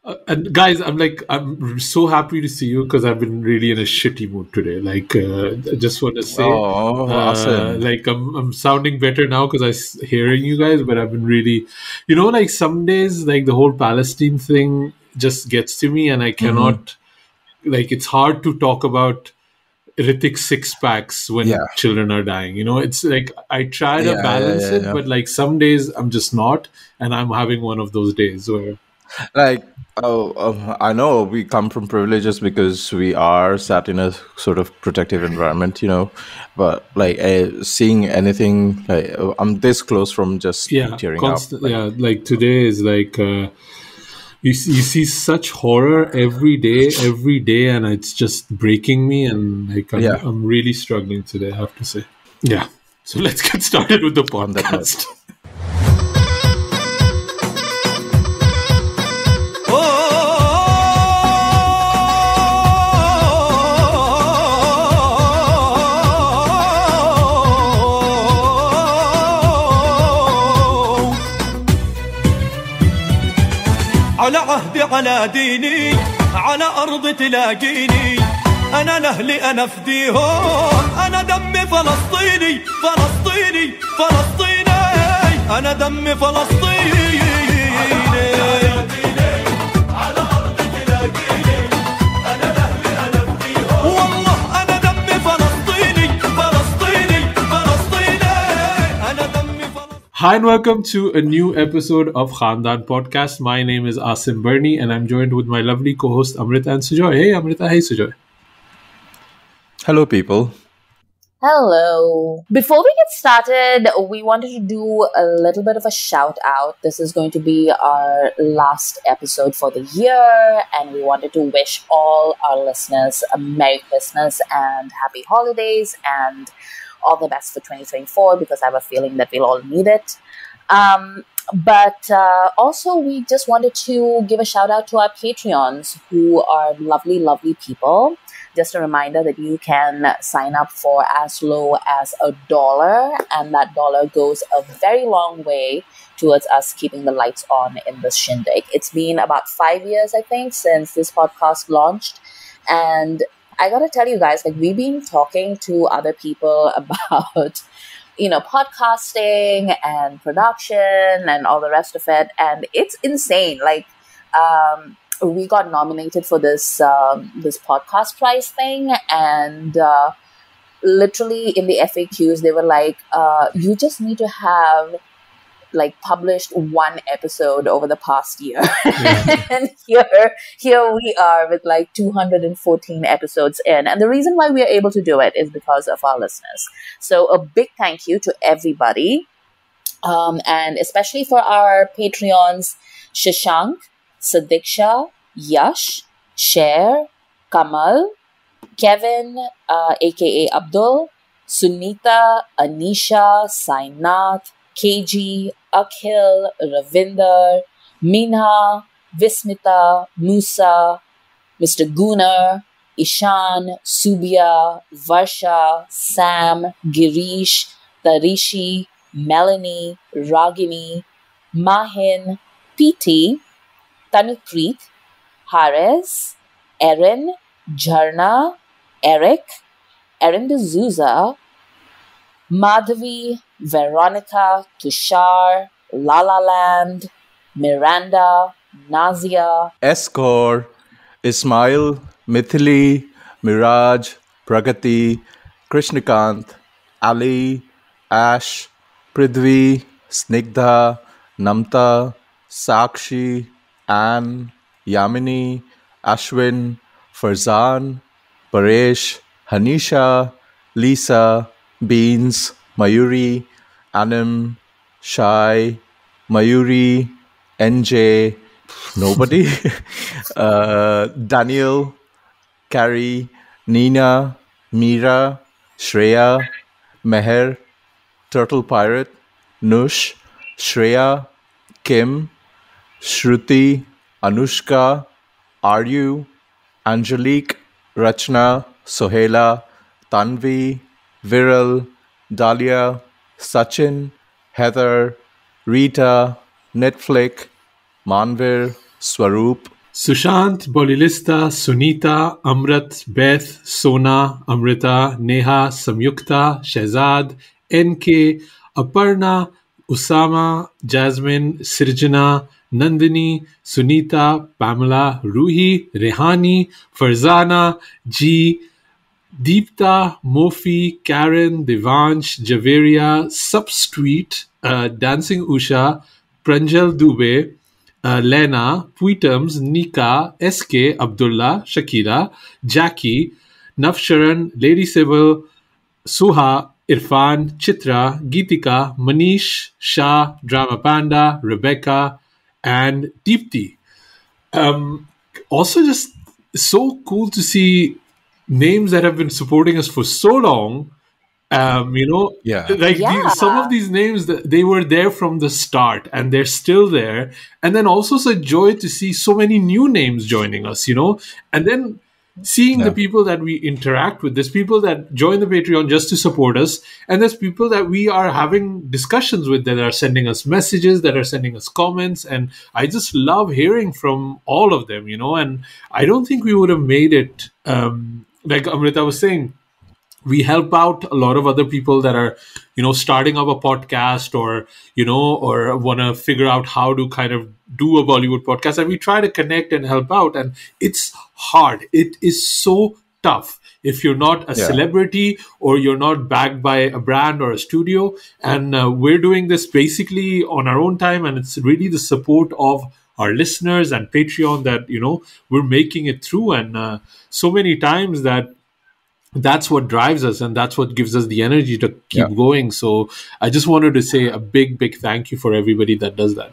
And guys, I'm so happy to see you because I've been really in a shitty mood today. I just want to say, Oh, awesome. I'm sounding better now because hearing you guys, but I've been really, like some days, like the whole Palestine thing just gets to me, and I cannot, it's hard to talk about Ritik six packs when Yeah. children are dying. It's like I try to Yeah, balance it, yeah. but like some days I'm just not, and I'm having one of those days where. Like, I know we come from privileges because we are sat in a sort of protective environment, but like seeing anything, like I'm this close from just tearing up. Like today is like you see such horror every day, and it's just breaking me, and like I'm really struggling today, I have to say. Yeah, so let's get started with the podcast. على عهدي على ديني على أرض تلاقيني أنا لأهلي أنا فديهم أنا دمي فلسطيني فلسطيني فلسطيني أنا دمي فلسطيني على أرض تلاقيني أنا لأهلي أنا فديهم والله أنا دمي فلسطيني فلسطيني فلسطيني أنا دمي فلسطيني. Hi and welcome to a new episode of Khandaan Podcast. My name is Asim Bernie and I'm joined with my lovely co-host Amrita and Sujoy. Hey Amrita, hey Sujoy. Hello people. Hello. Before we get started, we wanted to do a little bit of a shout out. This is going to be our last episode for the year, and we wanted to wish all our listeners a Merry Christmas and Happy Holidays and all the best for 2024 because I have a feeling that we'll all need it. But also, we just wanted to give a shout out to our Patreons who are lovely, lovely people. Just a reminder that you can sign up for as low as $1, and that dollar goes a very long way towards us keeping the lights on in this shindig. It's been about 5 years, I think, since this podcast launched. And I got to tell you guys, like, we've been talking to other people about, podcasting and production and all the rest of it. And it's insane. Like, we got nominated for this podcast prize thing, and literally in the FAQs they were like, you just need to have like published one episode over the past year. Yeah. And here we are with like 214 episodes in, and the reason why we are able to do it is because of our listeners. So a big thank you to everybody, and especially for our Patreons: Shashank, Sadiksha, Yash, Sher, Kamal, Kevin, aka Abdul, Sunita, Anisha, Sainath, KG, Akhil, Ravinder, Meena, Vismita, Musa, Mr. Gunnar, Ishan, Subia, Varsha, Sam, Girish, Tarishi, Melanie, Ragini, Mahin, PT, Tanupreet, Hares, Erin, Jharna, Eric, Erin D'Souza, Madhavi, Veronica, Tushar, Lala Land, Miranda, Nazia, Escor, Ismail, Mithili, Miraj, Pragati, Krishnakant, Ali, Ash, Prithvi, Snigdha, Namta, Sakshi, Anne, Yamini, Ashwin, Farzan, Paresh, Hanisha, Lisa, Beans, Mayuri, Anim, Shai, Mayuri, NJ, nobody, Daniel, Carrie, Nina, Meera, Shreya, Meher, Turtle Pirate, Nush, Shreya, Kim, Shruti, Anushka, Aryu, Angelique, Rachna, Sohela, Tanvi, Viral, Dalia, Sachin, Heather, Rita, Netflix, Manvir, Swaroop, Sushant, Bolilista, Sunita, Amrit, Beth, Sona, Amrita, Neha, Samyukta, Shehzad, NK, Aparna, Usama, Jasmine, Sirjana, Nandini, Sunita, Pamela, Ruhi, Rehani, Farzana, G, Deepta, Mofi, Karen, Devansh, Javeria, Substreet, Dancing Usha, Pranjal Dubey, Lena, Puitams, Nika, SK, Abdullah, Shakira, Jackie, Navsharan, Lady Civil, Suha, Irfan, Chitra, Geetika, Manish, Shah, Drama Panda, Rebecca, and Deepti. Also, just so cool to see names that have been supporting us for so long. Yeah. Like Yeah. some of these names, they were there from the start and they're still there. And then also it's a joy to see so many new names joining us, and then seeing the people that we interact with. There's people that join the Patreon just to support us, and there's people that we are having discussions with that are sending us messages, that are sending us comments, and I just love hearing from all of them, and I don't think we would have made it, like Amrita was saying, we help out a lot of other people that are, starting up a podcast or want to figure out how to kind of do a Bollywood podcast. And we try to connect and help out. And it's hard. It is so tough if you're not a celebrity or you're not backed by a brand or a studio. And we're doing this basically on our own time. And it's really the support of our listeners and Patreon that, we're making it through. And so many times that's what drives us and that's what gives us the energy to keep going. So I just wanted to say a big, big thank you for everybody that does that.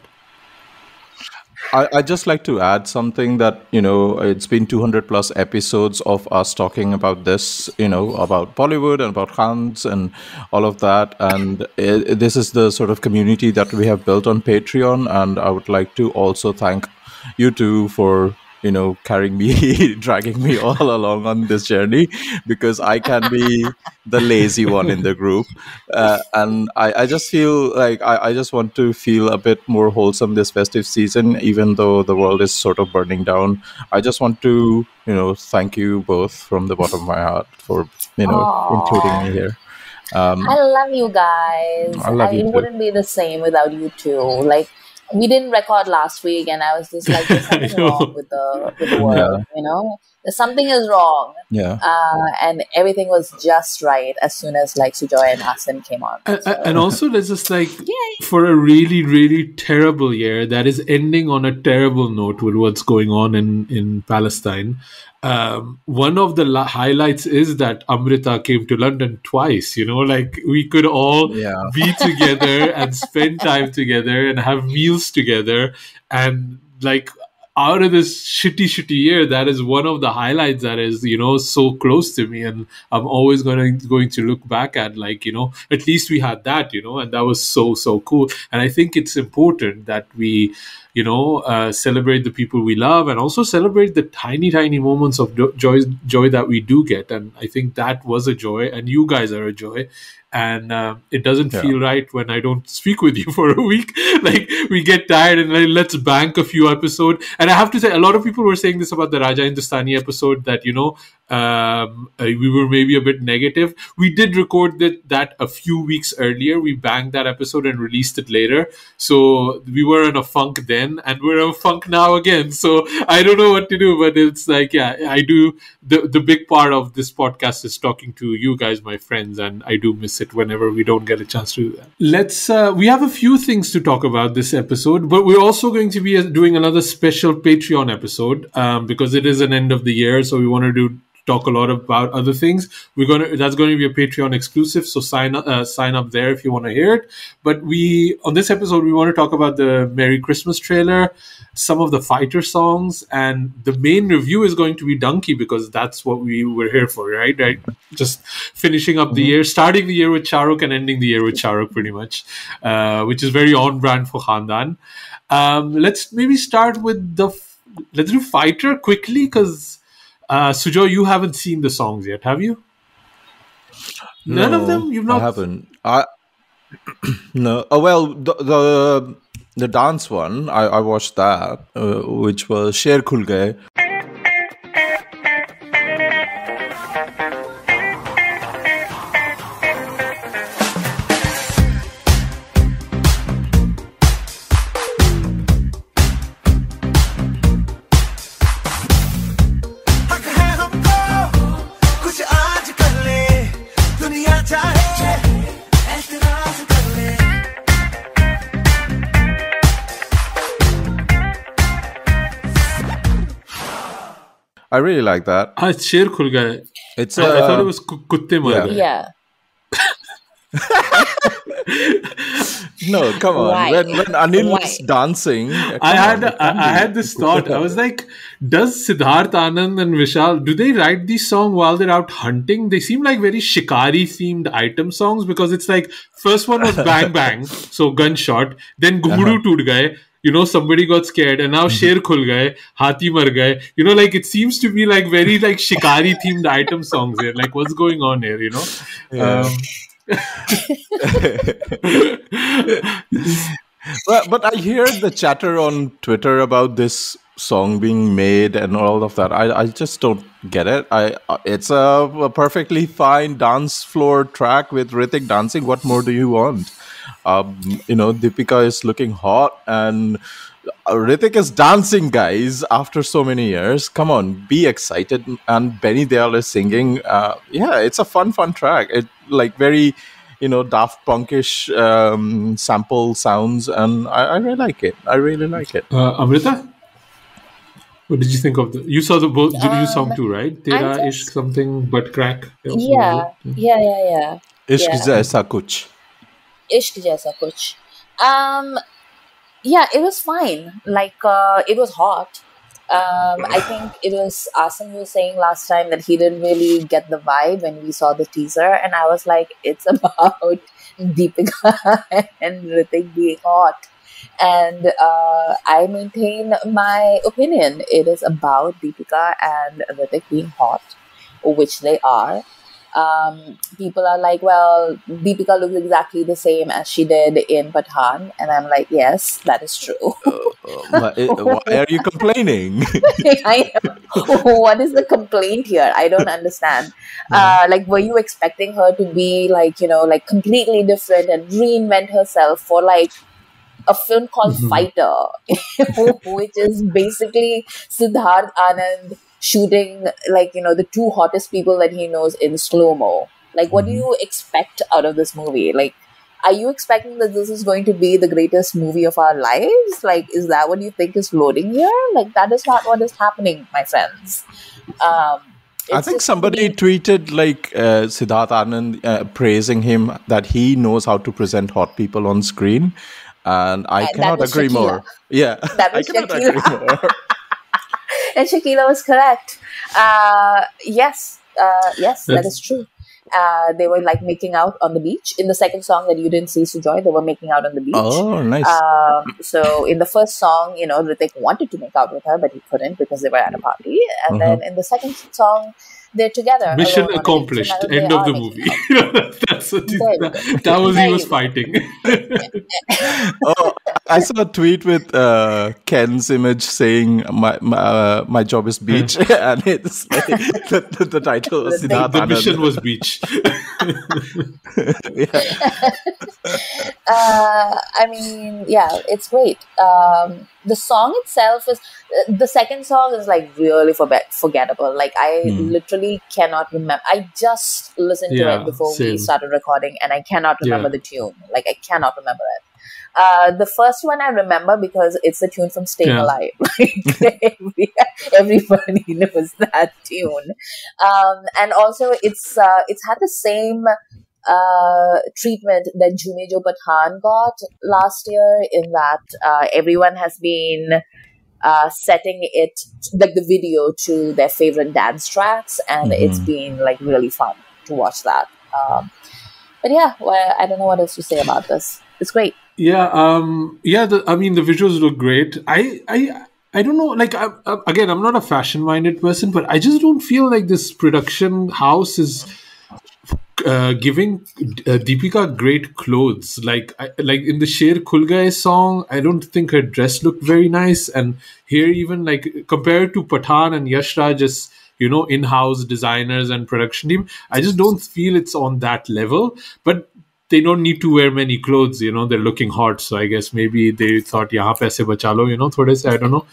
I just like to add something that, it's been 200 plus episodes of us talking about this, about Bollywood and about Khans and all of that. And this is the sort of community that we have built on Patreon. And I would like to also thank you two for carrying me, dragging me all along on this journey, because I can be the lazy one in the group. And I just feel like I just want to feel a bit more wholesome this festive season, even though the world is sort of burning down. I just want to, thank you both from the bottom of my heart for, including me here. I love you guys. I love you it too. wouldn't be the same without you two. Like, we didn't record last week, and I was just like, "There's something wrong with the world, There's something is wrong." Yeah. And everything was just right as soon as like Sujoy and Hassan came on. And also, there's just like, for a really, really terrible year that is ending on a terrible note with what's going on in Palestine. One of the highlights is that Amrita came to London twice, like we could all be together and spend time together and have meals together. And like, out of this shitty year, that is one of the highlights that is, so close to me. And I'm always going to look back at, like, at least we had that, and that was so cool. And I think it's important that we, celebrate the people we love and also celebrate the tiny moments of joy that we do get. And I think that was a joy, and you guys are a joy. And it doesn't feel right when I don't speak with you for a week. Like, we get tired and like, let's bank a few episodes. And I have to say, a lot of people were saying this about the Raja Hindustani episode, that, we were maybe a bit negative. We did record that a few weeks earlier. We banked that episode and released it later. So we were in a funk then, and we're in a funk now again. So I don't know what to do, but it's like, I do. The big part of this podcast is talking to you guys, my friends, and I do miss it whenever we don't get a chance to do that. We have a few things to talk about this episode, but we're also going to be doing another special Patreon episode because it is an end of the year, so we want to talk a lot about other things. That's going to be a Patreon exclusive, so sign up there if you want to hear it. But on this episode, we want to talk about the Merry Christmas trailer, some of the fighter songs, and the main review is going to be Dunki, because that's what we were here for, right? Just finishing up the year, starting the year with Shahrukh and ending the year with Shahrukh, pretty much, which is very on brand for Khandaan. Let's maybe start with let's do fighter quickly, because Sujoy, you haven't seen the songs yet, have you? None of them? You've not? I haven't. No. Well, The dance one, I watched that, which was Sher, Khul, Gaye. हक है हमको कुछ आज कर ले दुनिया चाहे एतराज कर ले I really like that. It's Sher Khul Gaye. It's I thought it was Kutte Mar Gaye. Yeah. No, come on. Why? When Anil Why? is dancing, I had this thought. I was like, does Siddharth Anand and Vishal, do they write these songs while they're out hunting? They seem like very shikari themed item songs, because it's like, first one was bang bang, so gunshot, then Gumru Toot Gaye, somebody got scared, and now Sher Khul Gaye, Hathi Mar Gaye. Like, it seems to be like very like shikari themed item songs here. Like, what's going on here, Yeah. But I hear the chatter on Twitter about this song being made and all of that. I just don't get it. It's a perfectly fine dance floor track with Hrithik dancing. What more do you want? Deepika is looking hot and Hrithik is dancing, guys, after so many years. Come on, be excited. And Benny Dayal is singing. It's a fun track. It like very, Daft Punkish sample sounds, and I really like it. Amrita? What did you think of you saw you song too, right? Tera Ishq something but crack. Yeah. Ishq Jaisa Kuch. Ishq Jaisa Kuch. It was fine. Like, it was hot. I think it was Asim who was saying last time that he didn't really get the vibe when we saw the teaser, and I was like, it's about Deepika and Hrithik being hot. And I maintain my opinion. It is about Deepika and Hrithik being hot, which they are. People are like, well, Deepika looks exactly the same as she did in Pathaan, and I'm like, yes, that is true. Why are you complaining? I know. What is the complaint here? I don't understand. Like, were you expecting her to be like, completely different and reinvent herself for like a film called Fighter, which is basically Siddharth Anand shooting like, the two hottest people that he knows in slow-mo. Like, what do you expect out of this movie? Like, are you expecting that this is going to be the greatest movie of our lives? Like, is that what you think is loading here? Like, that is not what is happening, my friends. I think somebody tweeted like Siddharth Anand praising him that he knows how to present hot people on screen. And I cannot agree Shakila. more. Yeah, That was I cannot Shakila. agree more. And Shakila was correct. Yes, that is true. They were like making out on the beach. In the second song that you didn't see, Sujoy, they were making out on the beach. Oh, nice. So in the first song, Hrithik wanted to make out with her, but he couldn't because they were at a party. And then in the second song, they're together. Mission alone on a accomplished. beach, and End they of are the making movie. out. That's what that was he was fighting. Oh, I saw a tweet with Ken's image saying my job is beach, and it's like, the title was Siddharth The Anand. mission was beach. I mean, it's great. The song itself is the second song is like really forgettable. Like, I literally cannot remember. I just listened to it before we started recording, and I cannot remember the tune. Like, I cannot remember it. The first one I remember because it's the tune from Staying Alive. Like, everybody knows that tune. And also it's had the same treatment that Jhume Jo Pathaan got last year, in that everyone has been setting it, like the video, to their favorite dance tracks, and it's been like really fun to watch that. But I don't know what else to say about this. It's great. Yeah, the visuals look great. I don't know, like, again, I'm not a fashion-minded person, but I just don't feel like this production house is giving Deepika great clothes. Like in the Sher Khul Gaye song, I don't think her dress looked very nice. And here, even like compared to Pathan and Yash Raj as in-house designers and production team, I just don't feel it's on that level. But they don't need to wear many clothes, they're looking hot. So I guess maybe they thought, yahan paise bacha lo, thode se, I don't know.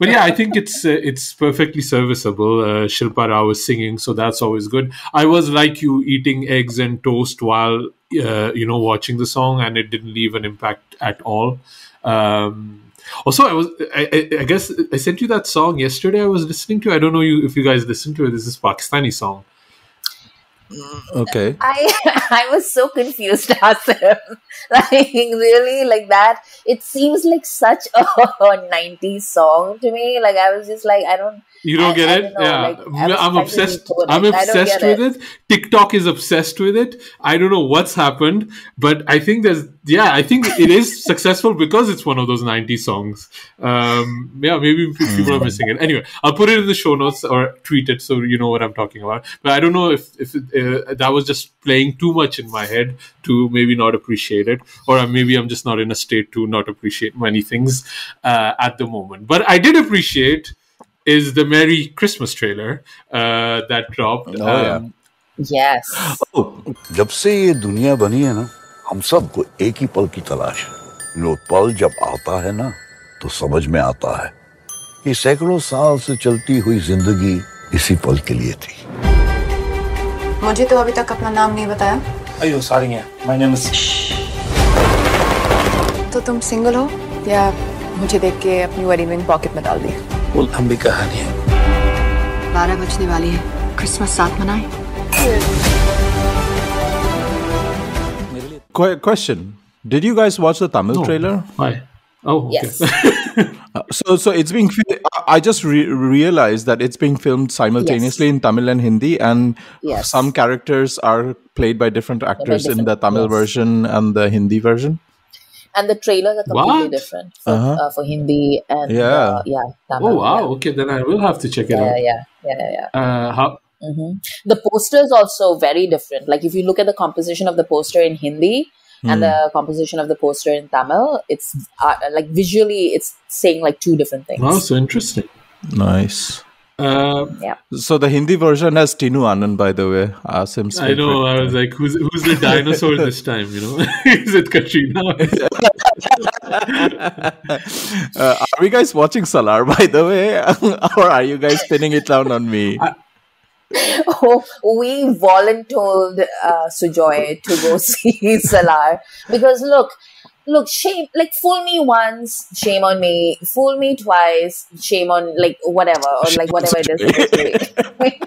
But yeah, I think it's perfectly serviceable. Shilpa Rao was singing, so that's always good. I was like you, eating eggs and toast while, watching the song, and it didn't leave an impact at all. Also, I guess I sent you that song yesterday I was listening to. I don't know if you guys listened to it. This is Pakistani song. Okay. I was so confused, Asim. Like, really, like that. It seems like such a 90s song to me. Like, I was just like, You don't get it? Yeah. Like, I'm obsessed. I'm obsessed with it. TikTok is obsessed with it. I don't know what's happened, but I think I think it is successful because it's one of those 90s songs. Maybe people are missing it. Anyway, I'll put it in the show notes or tweet it so you know what I'm talking about. But I don't know if that was just playing too much in my head to maybe not appreciate it, or maybe I'm just not in a state to not appreciate many things at the moment. But I did appreciate is the Merry Christmas trailer that dropped. Yes. जब से ये दुनिया बनी है ना, हम सबको एक ही पल की तलाश है। लो पल जब आता है ना, तो समझ में आता है कि सैकड़ों साल से चलती हुई जिंदगी इसी पल के लिए थी। मुझे तो अभी तक अपना नाम नहीं बताया। अयो सॉरी माय नेम इज। तो तुम सिंगल हो या मुझे देख के अपनी वेडिंग रिंग पॉकेट में डाल दी? वो लंबी कहानी है। 12 बजने वाली है, क्रिसमस साथ मनाएं। Question: did you guys watch the Tamil trailer? Why? Oh, okay. Yes. So it's being. I just realized that it's being filmed simultaneously in Tamil and Hindi, and some characters are played by different actors in the Tamil version and the Hindi version. And the trailers are completely different for Hindi and Tamil. Oh wow! Okay, then I will have to check it out. Yeah. How? Mm-hmm. The poster is also very different. Like if you look at the composition of the poster in Hindi and the composition of the poster in Tamil, it's like visually it's saying like two different things. Oh, so interesting. Nice. Yeah. So the Hindi version has Tinu Anand, by the way. Asim's I know. I was like, who's the dinosaur this time? Is it Katrina? Are we guys watching Salar, by the way, or are you guys pinning it down on me? We volunteered Sujoy to go see Salar because look, shame, like fool me once, shame on me, fool me twice, shame on like whatever, or like whatever it is supposed to be.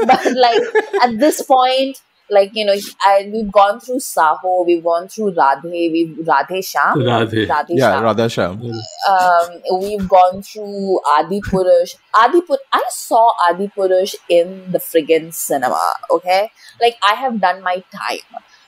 But like at this point, like we've gone through Saho, we've gone through Radhe Sham. Radha Sham. We've gone through Adi Purush. I saw Adi Purush in the friggin' cinema. Okay, like I have done my time.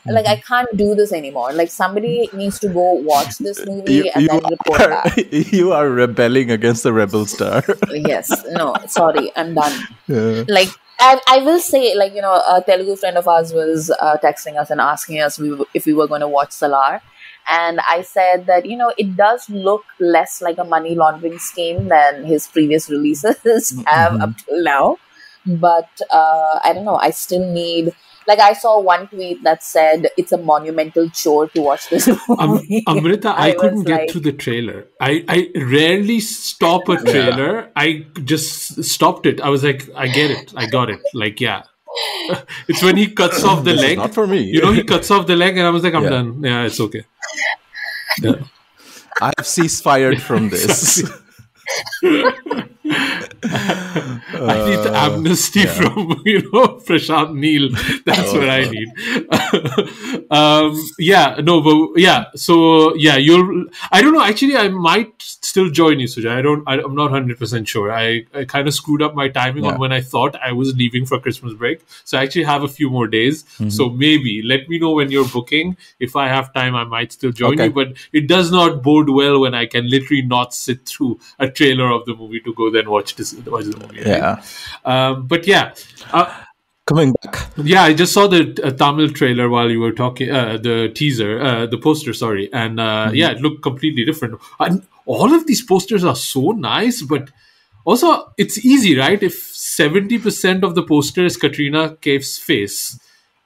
Like I can't do this anymore. Like somebody needs to go watch this movie and then report back. You are rebelling against the rebel star. Yes. No. Sorry. I'm done. Yeah. Like. And I will say, like, a Telugu friend of ours was texting us and asking us if we were going to watch Salar. And I said that, it does look less like a money laundering scheme than his previous releases have up till now. But I don't know. I still need... Like, I saw one tweet that said it's a monumental chore to watch this movie. Amrita, I couldn't get through the trailer. I rarely stop a trailer. Yeah. I just stopped it. I was like, I get it. I got it. Like, yeah. It's when he cuts off the leg. Not for me. He cuts off the leg and I was like, I'm done. Yeah, it's okay. Yeah. I have ceased-fired from this. I need the amnesty from Prashant Neel. That's what I need. So you'll. I don't know. Actually, I might still join you, Sujay. I'm not 100% sure. I kind of screwed up my timing on when I thought I was leaving for Christmas break. So I actually have a few more days. So maybe let me know when you're booking. If I have time, I might still join you. But it does not bode well when I can literally not sit through a trailer of the movie to go then watch the movie. Yeah. But yeah. coming back. Yeah, I just saw the Tamil trailer while you were talking, the teaser, the poster, sorry. And yeah, it looked completely different. And all of these posters are so nice, but also it's easy, right? If 70% of the poster is Katrina Kaif's face,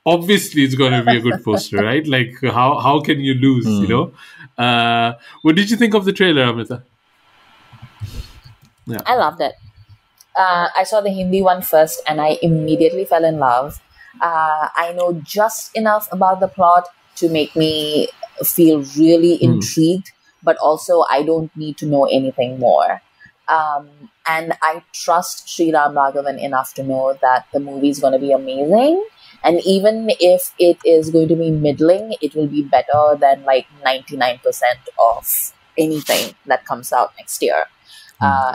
obviously it's going to be a good poster, right? Like, how can you lose, you know? What did you think of the trailer, Amrita? Yeah. I loved it. I saw the Hindi one first and I immediately fell in love. I know just enough about the plot to make me feel really intrigued, but also I don't need to know anything more. And I trust Sriram Raghavan enough to know that the movie is going to be amazing. And even if it is going to be middling, it will be better than like 99% of anything that comes out next year.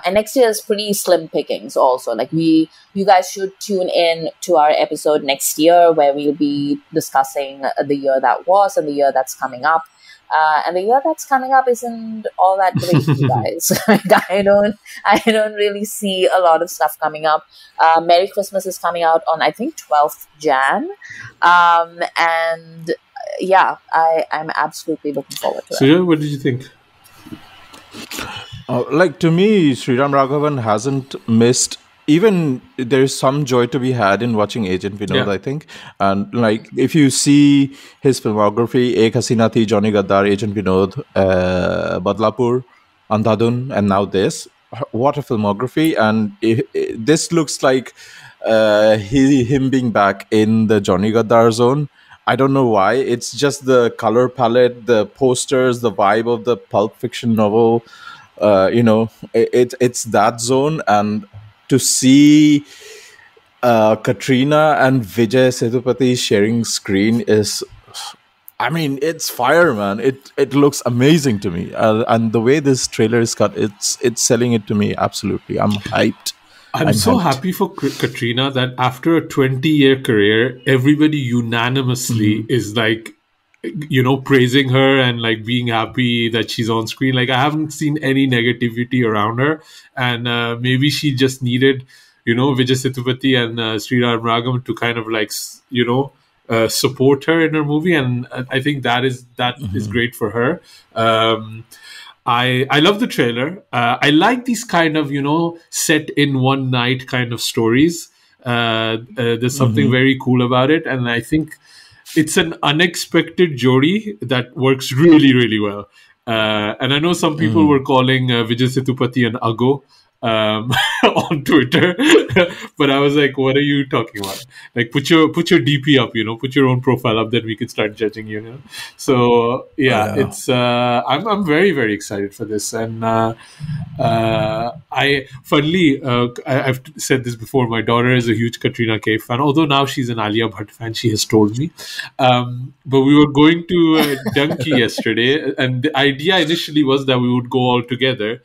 And next year is pretty slim pickings also. Like you guys should tune in to our episode next year where we'll be discussing the year that was and the year that's coming up. And the year that's coming up isn't all that great, you guys. I don't really see a lot of stuff coming up. Merry Christmas is coming out on, I think, 12th Jan. And yeah, I'm absolutely looking forward to it. So, what did you think? Like, to me, Sriram Raghavan hasn't missed. Even there's some joy to be had in watching Agent Vinod, I think. And like, if you see his filmography, Ek Hasina Thi, Johnny Gaddar, Agent Vinod, Badlapur, Andhadhun, and now this. What a filmography. And this looks like him being back in the Johnny Gaddar zone. I don't know why. It's just the color palette, the posters, the vibe of the Pulp Fiction novel. You know, it's that zone. And to see Katrina and Vijay Sethupathi sharing screen is, I mean, it's fire, man. It looks amazing to me. And the way this trailer is cut, it's selling it to me absolutely. I'm hyped. I'm so happy for Katrina that after a 20-year career, everybody unanimously is like, you know, praising her and like being happy that she's on screen. Like, I haven't seen any negativity around her, and maybe she just needed, you know, Vijay Sethupathi and Sriram Raghavan to kind of like, you know, support her in her movie, and I think that is great for her. I love the trailer. I like these kind of, you know, set in one night kind of stories. There's something very cool about it, and I think it's an unexpected jodi that works really, really well. And I know some people were calling Vijay Sethupathi an Ago on Twitter, but I was like, what are you talking about? Like, put your DP up, you know, put your own profile up, then we can start judging you, you know? So yeah, it's I'm very, very excited for this. And I've said this before, my daughter is a huge Katrina Kaif fan, although now she's an Alia Bhatt fan, she has told me. But we were going to Dunki yesterday, and the idea initially was that we would go all together.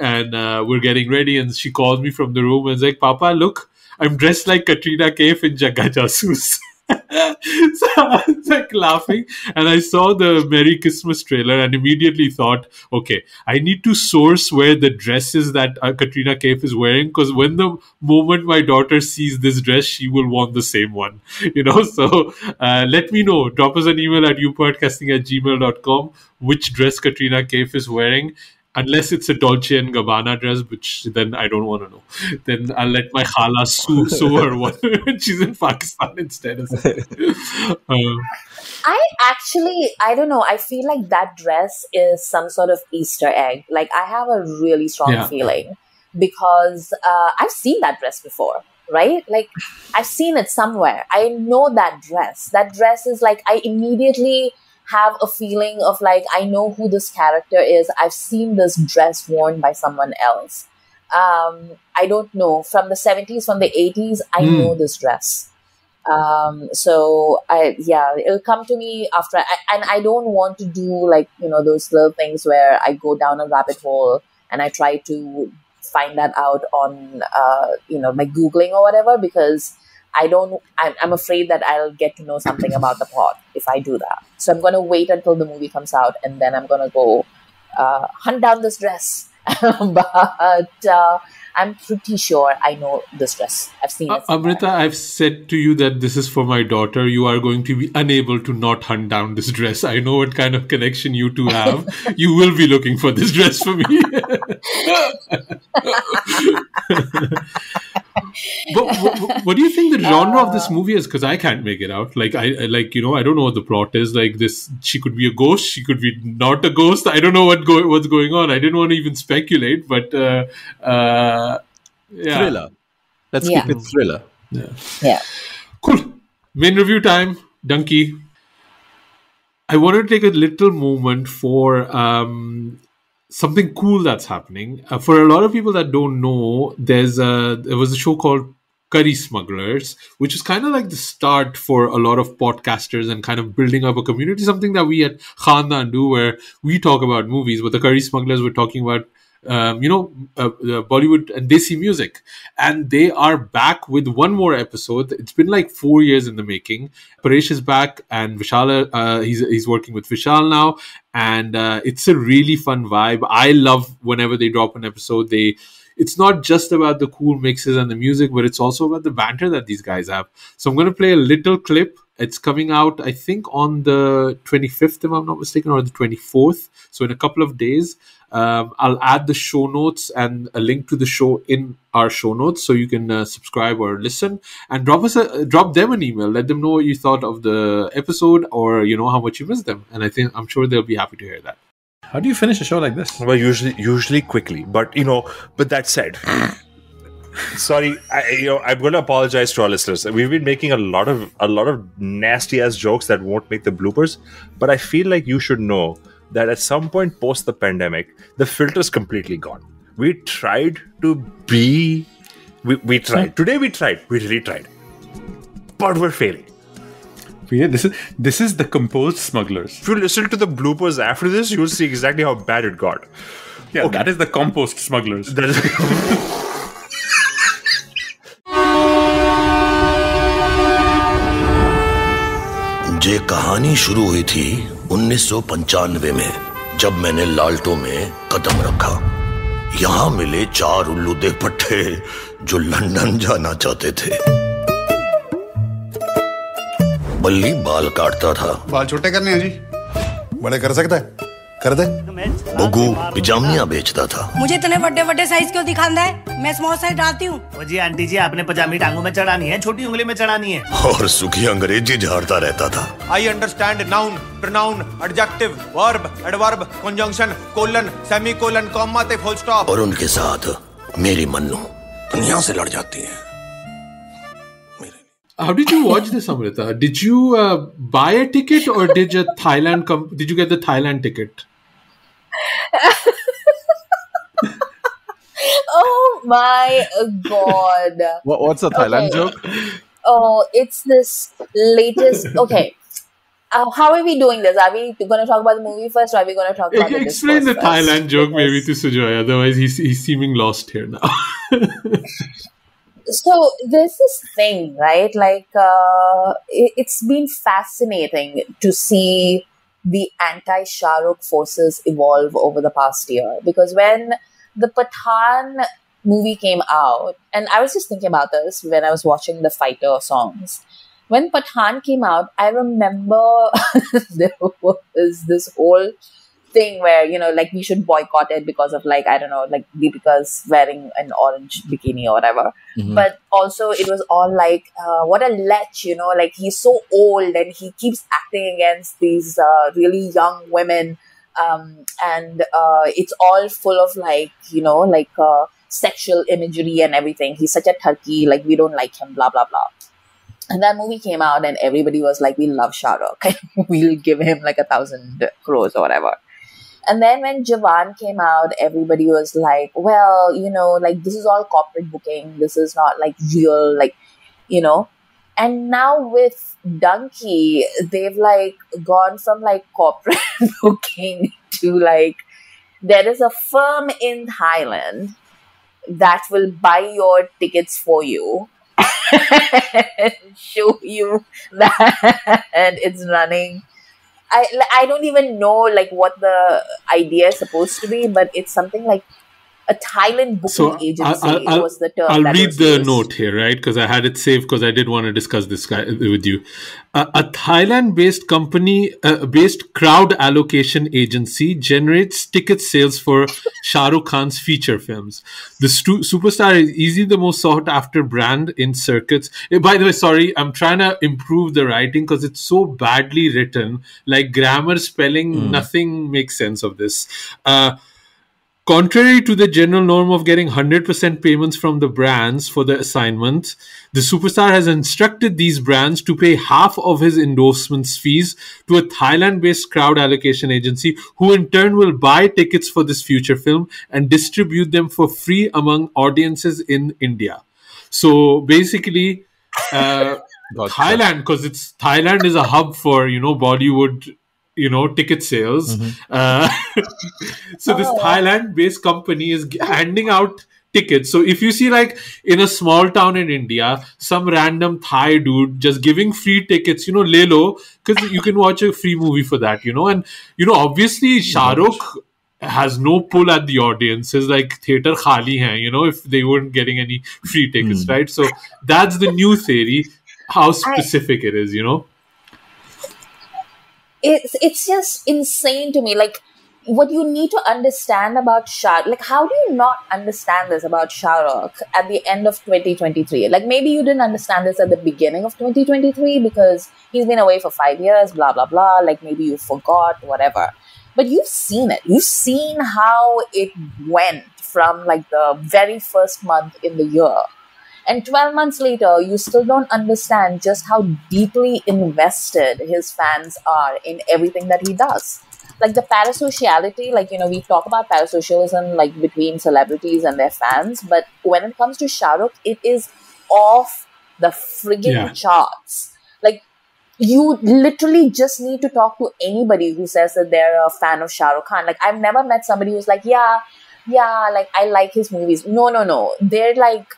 And we're getting ready, and she calls me from the room and is like, Papa, look, I'm dressed like Katrina Kaif in Jagga Jasoos. So I was like laughing, and I saw the Merry Christmas trailer and immediately thought, okay, I need to source where the dress is that Katrina Kaif is wearing, because when the moment my daughter sees this dress, she will want the same one, you know. So let me know, drop us an email at youpodcasting@gmail.com which dress Katrina Kaif is wearing. Unless it's a Dolce & Gabbana dress, which then I don't want to know. Then I'll let my khala sew her one when she's in Pakistan instead. I don't know. I feel like that dress is some sort of Easter egg. Like, I have a really strong feeling because I've seen that dress before, right? Like, I've seen it somewhere. I know that dress. That dress is like, I immediately have a feeling of like, I know who this character is. I've seen this dress worn by someone else. I don't know. From the 70s, from the 80s, I know this dress. So it'll come to me after. And I don't want to do like, you know, those little things where I go down a rabbit hole and I try to find that out on, you know, my Googling or whatever, because I'm afraid that I'll get to know something about the plot if I do that. So I'm going to wait until the movie comes out, and then I'm going to go hunt down this dress but I'm pretty sure I know this dress. I've seen it. Amrita, I've said to you that this is for my daughter. You are going to be unable to not hunt down this dress. I know what kind of connection you two have. You will be looking for this dress for me. What do you think the genre of this movie is? Because I can't make it out. Like I don't know what the plot is. Like this, she could be a ghost. She could be not a ghost. I don't know what's going on. I didn't want to even speculate, but yeah. Thriller. Let's keep it thriller. Yeah. Cool. Main review time. Dunki. I wanted to take a little moment for something cool that's happening. For a lot of people that don't know, there was a show called Curry Smugglers, which is kind of like the start for a lot of podcasters and kind of building up a community, something that we at Khandaan do, where we talk about movies, but the Curry Smugglers were talking about Bollywood and Desi music, and they are back with one more episode. It's been like 4 years in the making. Paresh is back, and Vishal, he's working with Vishal now, and it's a really fun vibe. I love whenever they drop an episode. It's not just about the cool mixes and the music, but it's also about the banter that these guys have. So I'm going to play a little clip. It's coming out, I think, on the 25th, if I'm not mistaken, or the 24th. So in a couple of days. I'll add the show notes and a link to the show in our show notes, so you can subscribe or listen, and drop them an email. Let them know what you thought of the episode, or how much you missed them. And I'm sure they'll be happy to hear that. How do you finish a show like this? Well, usually quickly, but But that said, sorry, I'm going to apologize to our listeners. We've been making a lot of nasty ass jokes that won't make the bloopers, but I feel like you should know that at some point post the pandemic, the filter's completely gone. We tried to be... We tried. Today we tried. We really tried. But we're failing. Yeah, this is the composed smugglers. If you listen to the bloopers after this, you'll see exactly how bad it got. Yeah, okay. That is the compost smugglers. That is... ये कहानी शुरू हुई थी 1995 में, जब मैंने लाल्टो में कदम रखा। यहाँ मिले 4 उल्लू दे पट्टे जो लंदन जाना चाहते थे। बल्ली बाल काटता था। बाल छोटे करने हैं जी। बड़े कर सकता है, कर दे। बुगू पिजामिया बेचता था। मुझे इतने बड़े साइज क्यों दिखाना है? मैं स्मॉल साइज डालती हूँ। वो जी आंटी जी, आपने पजामी टांगों में चढ़ानी है, छोटी उंगली में चढ़ानी है। और सुखी अंग्रेजी झाड़ता रहता था। I understand noun, pronoun, adjective, verb, adverb, conjunction, colon, semicolon, comma ते full stop। और उनके साथ मेरी मन्नू दुनिया से लड़ जाती है। How did you watch this, Amrita? Did you buy a ticket, or did you get the Thailand ticket? Oh my God. What's a Thailand joke? Oh, it's this latest... Okay. How are we doing this? Are we going to talk about the movie first, or are we going to talk about the Explain the Thailand joke maybe to Sujoy. Otherwise, he's seeming lost here now. So there's this thing, right? Like, it's been fascinating to see the anti-Shahrukh forces evolve over the past year. Because when the Pathaan movie came out, and I was just thinking about this when I was watching the fighter songs. When Pathaan came out, I remember there was this whole thing where, like, we should boycott it because of, like, I don't know, like Deepika's wearing an orange bikini or whatever. Mm-hmm. But also it was all like, what a lech, like he's so old and he keeps acting against these really young women. And it's all full of like, sexual imagery and everything. He's such a turkey, like we don't like him, blah, blah, blah. And that movie came out and everybody was like, we love Shahrukh. We'll give him like 1,000 crores or whatever. And then when Jawan came out, everybody was like, well, like this is all corporate booking. This is not like real, like, And now with Dunki, they've like gone from like corporate booking to like, there is a firm in Thailand that will buy your tickets for you. And show you that it's running. I don't even know like what the idea is supposed to be, but it's something like a Thailand booking agency was the term. I'll that read was the used. note here, right? Because I had it saved because I did want to discuss this guy with you. A Thailand-based company, based crowd allocation agency generates ticket sales for Shahrukh Khan's feature films. The superstar is easily the most sought-after brand in circuits. By the way, sorry, I'm trying to improve the writing because it's so badly written. Like grammar, spelling, nothing makes sense of this. Contrary to the general norm of getting 100% payments from the brands for the assignment, the superstar has instructed these brands to pay half of his endorsements fees to a Thailand-based crowd allocation agency, who in turn will buy tickets for this future film and distribute them for free among audiences in India. So basically, Thailand, because Thailand is a hub for, Bollywood, ticket sales. So this Thailand-based company is handing out tickets. So if you see like in a small town in India, some random Thai dude just giving free tickets, lelo, because you can watch a free movie for that, and obviously Shahrukh has no pull at the audience. It's like theater khali hai, if they weren't getting any free tickets, right? So that's the new theory, how specific it is, It's just insane to me. Like, what you need to understand about Shahrukh, like, how do you not understand this about Shahrukh at the end of 2023? Like, maybe you didn't understand this at the beginning of 2023 because he's been away for 5 years, blah, blah, blah. Like, maybe you forgot, whatever. But you've seen it. You've seen how it went from, like, the very first month in the year. And 12 months later, you still don't understand just how deeply invested his fans are in everything that he does. Like the parasociality, we talk about parasocialism, like between celebrities and their fans. But when it comes to Shahrukh, it is off the friggin' charts. Like, you literally just need to talk to anybody who says that they're a fan of Shahrukh Khan. Like, I've never met somebody who's like, yeah, like, I like his movies. No. They're like,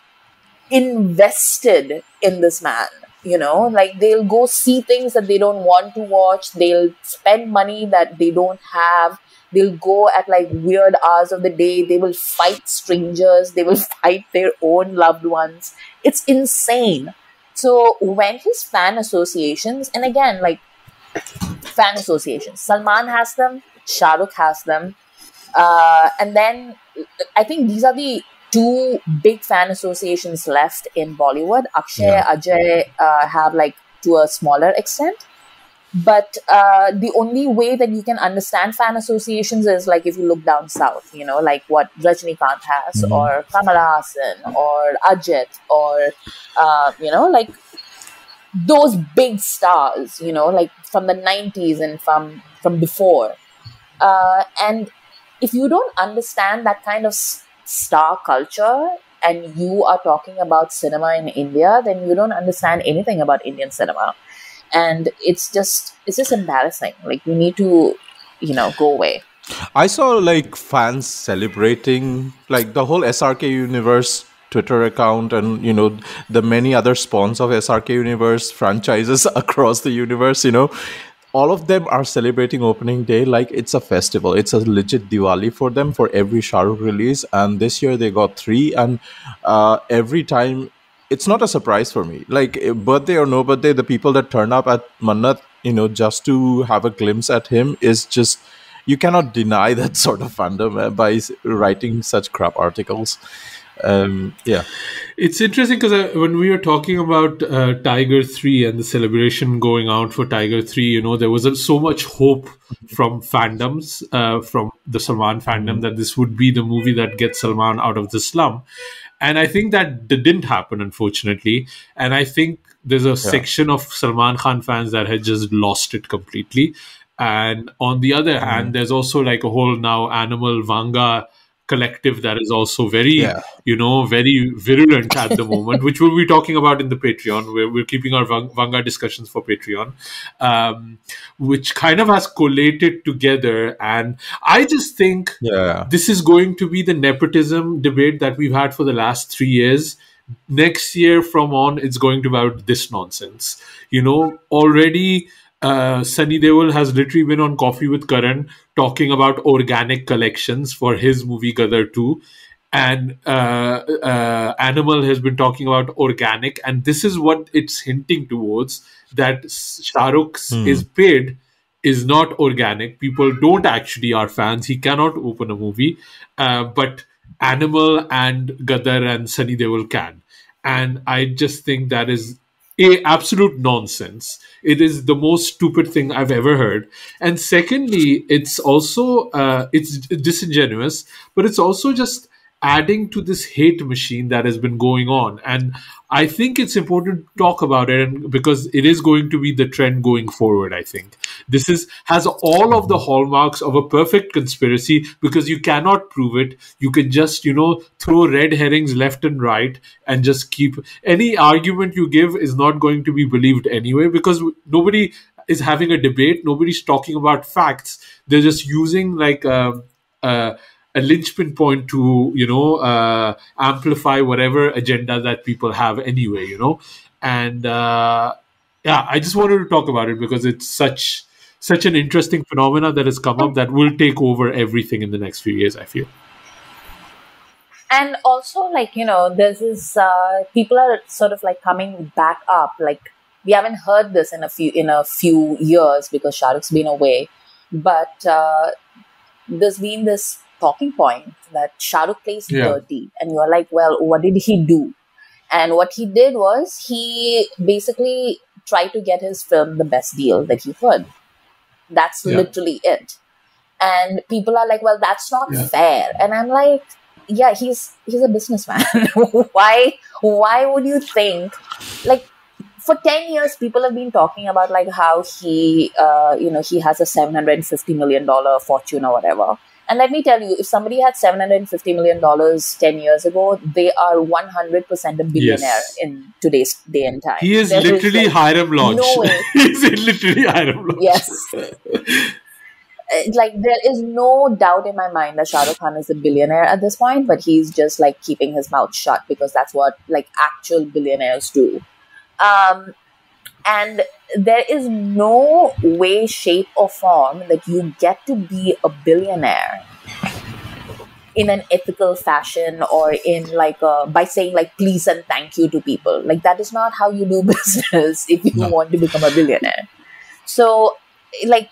invested in this man, like they'll go see things that they don't want to watch, they'll spend money that they don't have, they'll go at like weird hours of the day, they will fight strangers, they will fight their own loved ones. It's insane. So when his fan associations, and again, like fan associations, Salman has them, Shahrukh has them, and then I think these are the two big fan associations left in Bollywood. Akshay, Ajay have like to a smaller extent. But the only way that you can understand fan associations is like if you look down south, like what Rajnikant has or Kamal Haasan or Ajit or, like those big stars, like from the 90s and from before. And if you don't understand that kind of star culture and you are talking about cinema in India, then you don't understand anything about Indian cinema. And it's just embarrassing. Like, you need to, go away. I saw like fans celebrating like the whole SRK Universe Twitter account and, the many other spawns of SRK Universe franchises across the universe, all of them are celebrating opening day like it's a festival. It's a legit Diwali for them for every Shahrukh release. And this year they got 3. And every time, it's not a surprise for me. Like, birthday or no birthday, the people that turn up at Mannat, just to have a glimpse at him is just, you cannot deny that sort of fandom by writing such crap articles. It's interesting because when we were talking about Tiger 3 and the celebration going out for Tiger 3, there was so much hope from fandoms, from the Salman fandom, that this would be the movie that gets Salman out of the slum. And I think that didn't happen, unfortunately. And I think there's a section of Salman Khan fans that had just lost it completely. And on the other hand, there's also like a whole now animal Vanga collective that is also very, very virulent at the moment, which we'll be talking about in the Patreon, where we're keeping our Vanga discussions for Patreon, which kind of has collated together. And I just think this is going to be the nepotism debate that we've had for the last 3 years. Next year from on, it's going to be about this nonsense. Already Sunny Deol has literally been on Coffee with Karan talking about organic collections for his movie Gadar 2. and Animal has been talking about organic, and this is what it's hinting towards, that Shahrukh's is paid is not organic. People don't actually are fans. He cannot open a movie, but Animal and Gadar and Sunny Deol can. And I just think that is absolute nonsense. It is the most stupid thing I've ever heard. And secondly, it's also it's disingenuous, but it's also just adding to this hate machine that has been going on. And I think it's important to talk about it, and because it is going to be the trend going forward. I think this has all of the hallmarks of a perfect conspiracy, because you cannot prove it. You can just, throw red herrings left and right, and just keep any argument you give is not going to be believed anyway, because nobody is having a debate. Nobody's talking about facts. They're just using like a linchpin point to amplify whatever agenda that people have anyway, and I just wanted to talk about it because it's such an interesting phenomena that has come up that will take over everything in the next few years, I feel. And also, there's this people are sort of like coming back up. Like, we haven't heard this in a few years because Shah Rukh's been away, but there's been this talking point that Shah Rukh plays dirty, and you're like, well, what did he do? And what he did was he basically tried to get his film the best deal that he could. That's literally it. And people are like, well, that's not fair. And I'm like, yeah, he's a businessman. Why would you think, like, for 10 years, people have been talking about like how he has a $750 million fortune or whatever. And let me tell you, if somebody had $750 million 10 years ago, they are 100% a billionaire in today's day and time. He is literally Hiram Lodge. No way. He's literally Hiram Lodge. Yes. Like, there is no doubt in my mind that Shah Rukh Khan is a billionaire at this point, but he's just like keeping his mouth shut because that's what like actual billionaires do. And there is no way, shape, or form that you get to be a billionaire in an ethical fashion or in like by saying like please and thank you to people. Like, that is not how you do business if you want to become a billionaire. So, like,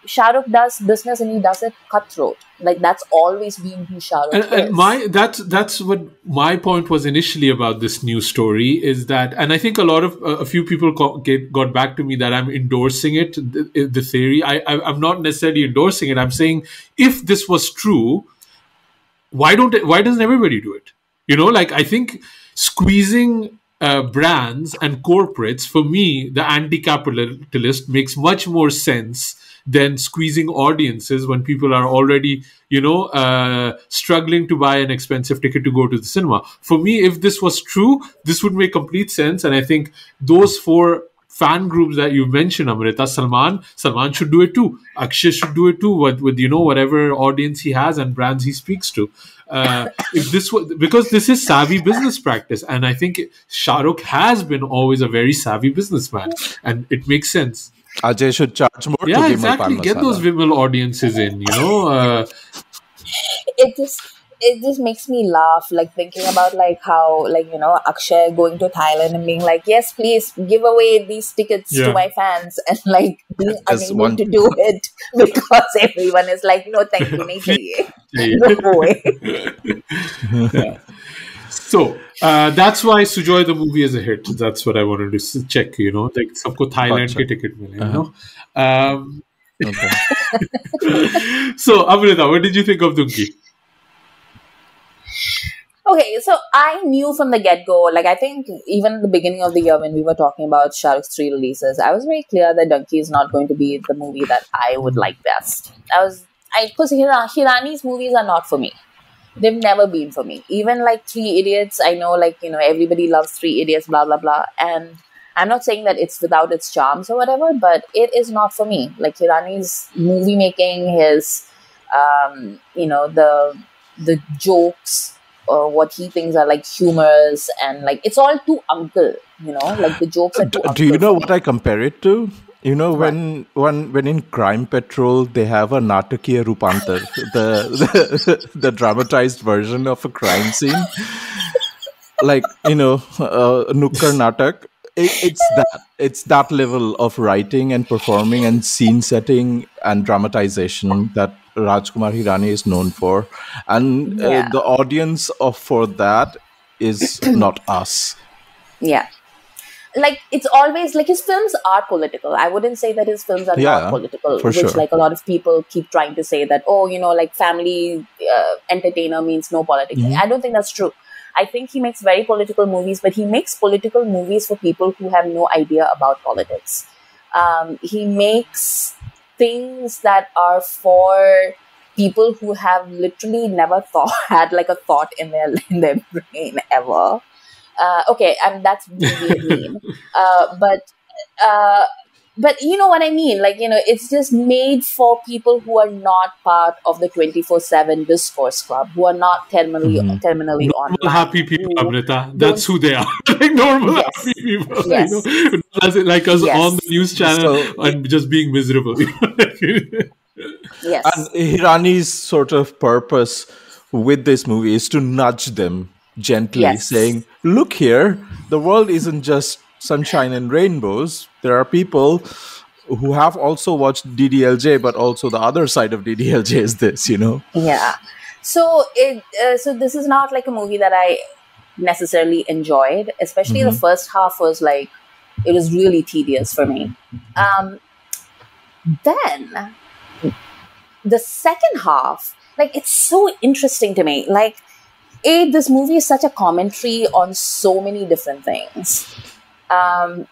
Shah Rukh does business and he does it cutthroat. Like, that's always been who Shah Rukh is. That's what my point was initially about this news story, is that, and I think a few people got back to me that I'm endorsing it, the theory. I'm not necessarily endorsing it. I'm saying if this was true, why doesn't everybody do it? Like, I think squeezing brands and corporates, for me, the anti-capitalist, makes much more sense than squeezing audiences when people are already, struggling to buy an expensive ticket to go to the cinema. For me, if this was true, this would make complete sense. And I think those four fan groups that you mentioned, Amrita, Salman should do it too. Akshay should do it too, with whatever audience he has and brands he speaks to. If this was, because this is savvy business practice, and I think Shah Rukh has been always a very savvy businessman, and it makes sense. Ajay should charge more. Yeah, exactly. Get those Vimal audiences in. It just makes me laugh, like thinking about like how, like, Akshay going to Thailand and being like, yes, please give away these tickets to my fans, and like being unable to do it because everyone is like, no, thank you, nahi chahiye. No way. Yeah. So that's why Sujoy the movie is a hit. That's what I wanted to check. Like sabko Thailand ke ticket mile. So Amrita, what did you think of Dunki? Okay, so I knew from the get-go, like I think even at the beginning of the year when we were talking about Shah Rukh's 3 releases, I was very clear that Dunki is not going to be the movie that I would like best. Because Hirani's movies are not for me. They've never been for me. Even like 3 Idiots, I know everybody loves 3 Idiots, blah, blah, blah. And I'm not saying that it's without its charms or whatever, but it is not for me. Like Hirani's movie making, his, the jokes, or what he thinks are like humorous, and like it's all too uncle, like the jokes are too uncle. Do you know what I compare it to? You know, when in Crime Patrol they have a Natakiya Rupantar, the dramatized version of a crime scene, like, you know, Nukkar Natak. It's that level of writing and performing and scene setting and dramatization that Rajkumar Hirani is known for, and the audience for that is not us. Yeah. Like, it's always like his films are political. I wouldn't say that his films are not political, which sure. like a lot of people keep trying to say that, oh, you know, like family entertainer means no politics. I don't think that's true. I think he makes very political movies, but he makes political movies for people who have no idea about politics. He makes things that are for people who have literally never had like a thought in their brain ever. Okay, and that's really mean. But you know what I mean? Like, you know, it's just made for people who are not part of the 24/7 discourse club, who are not terminally normal online. happy people, Amrita. That's who they are. Like normal happy people. Yes. You know? Like us on the news channel and just being miserable. Yes. And Hirani's sort of purpose with this movie is to nudge them gently, saying, look here, the world isn't just sunshine and rainbows. There are people who have also watched DDLJ, but also the other side of DDLJ is this, you know? Yeah. So so this is not like a movie that I necessarily enjoyed, especially the first half was like, it was really tedious for me. Then the second half, like, it's so interesting to me. Like, this movie is such a commentary on so many different things. And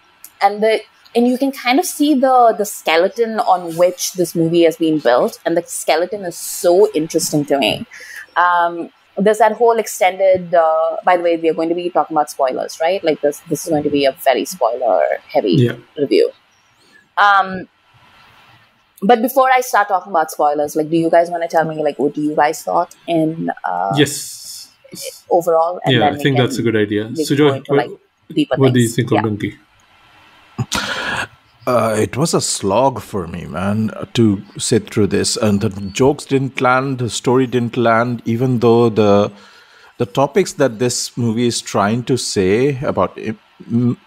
you can kind of see the skeleton on which this movie has been built, and the skeleton is so interesting to me. There's that whole extended. By the way, we are going to be talking about spoilers, right? Like this is going to be a very spoiler heavy review. But before I start talking about spoilers, like, do you guys want to tell me, like, what do you guys thought in yes overall? And I think that's a good idea. So, Joy, what do you think of Dunki? It was a slog for me, man, to sit through this. And the jokes didn't land, the story didn't land, even though the topics that this movie is trying to say about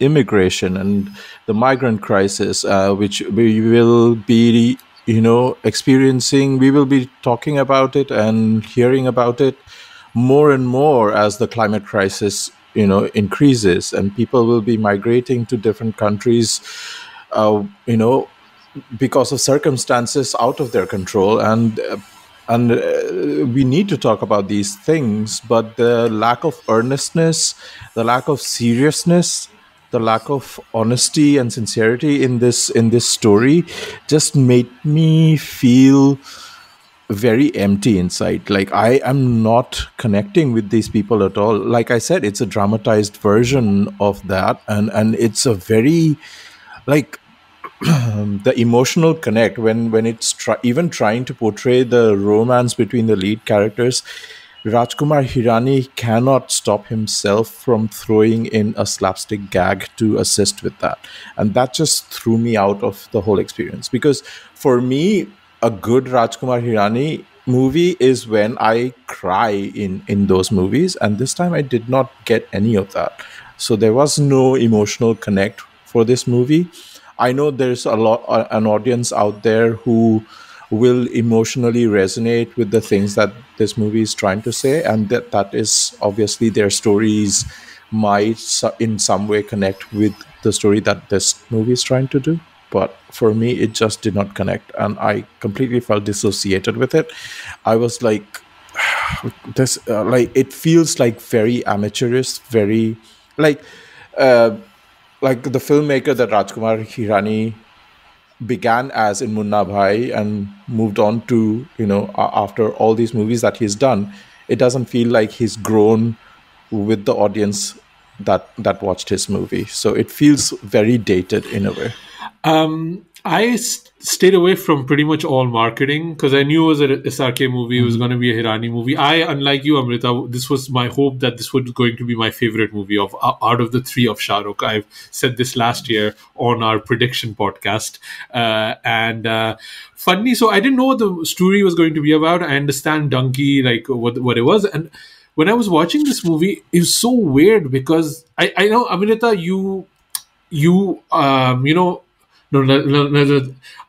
immigration and the migrant crisis, which we will be, you know, experiencing, we will be talking about it and hearing about it more and more as the climate crisis, you know, increases, and people will be migrating to different countries, you know, because of circumstances out of their control, and we need to talk about these things. But the lack of earnestness, the lack of seriousness, the lack of honesty and sincerity in this story just made me feel very empty inside. Like, I am not connecting with these people at all. Like I said, it's a dramatized version of that, and it's a very, like, the emotional connect when it's even trying to portray the romance between the lead characters. Rajkumar Hirani cannot stop himself from throwing in a slapstick gag to assist with that, and that just threw me out of the whole experience. Because for me, a good Rajkumar Hirani movie is when I cry in those movies, and this time I did not get any of that. So there was no emotional connect for this movie. I know there's an audience out there who will emotionally resonate with the things that this movie is trying to say, and that is obviously their stories might in some way connect with the story that this movie is trying to do. But for me, it just did not connect, and I completely felt dissociated with it. I was like, this, like, it feels like very amateurish, very like the filmmaker that Rajkumar Hirani began as in Munna Bhai and moved on to, you know, after all these movies that he's done. It doesn't feel like he's grown with the audience that watched his movie. So it feels very dated in a way. I stayed away from pretty much all marketing because I knew it was a SRK movie. It was going to be a Hirani movie. Unlike you, Amrita, this was my hope that this was going to be my favorite movie out of the three of Shahrukh. I've said this last year on our prediction podcast. Funny, so I didn't know what the story was going to be about. I understand Dunki, like what it was. And when I was watching this movie, it was so weird because I know, Amrita, you know, no.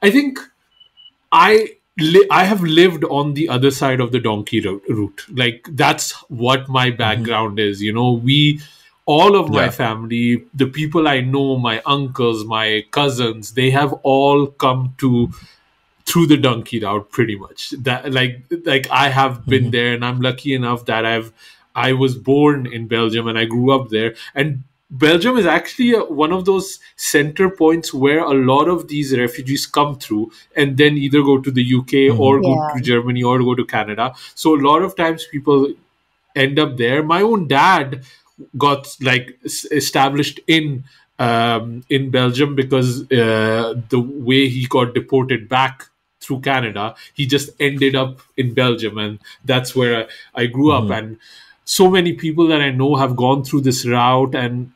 I think I have lived on the other side of the donkey route. Like that's what my background is. You know, all of my family, the people I know, my uncles, my cousins, they have all come through the donkey route pretty much. That like I have been there, and I'm lucky enough that I was born in Belgium and I grew up there. And Belgium is actually one of those center points where a lot of these refugees come through and then either go to the UK or go to Germany or go to Canada. So a lot of times people end up there. My own dad got like established in Belgium because the way he got deported back through Canada, he just ended up in Belgium, and that's where I grew up. And so many people that I know have gone through this route, and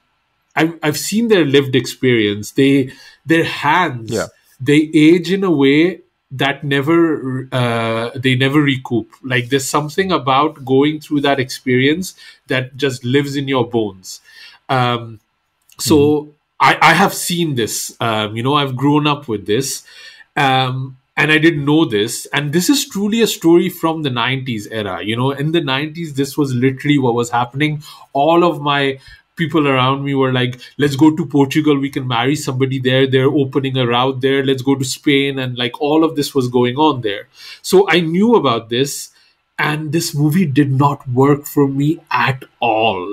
I've seen their lived experience. Their hands, they age in a way that they never recoup. Like there's something about going through that experience that just lives in your bones. So I have seen this. I've grown up with this. And I didn't know this. And this is truly a story from the 90s era. You know, in the 90s, this was literally what was happening. All of my people around me were like, let's go to Portugal. We can marry somebody there. They're opening a route there. Let's go to Spain. And like all of this was going on there. So I knew about this. And this movie did not work for me at all.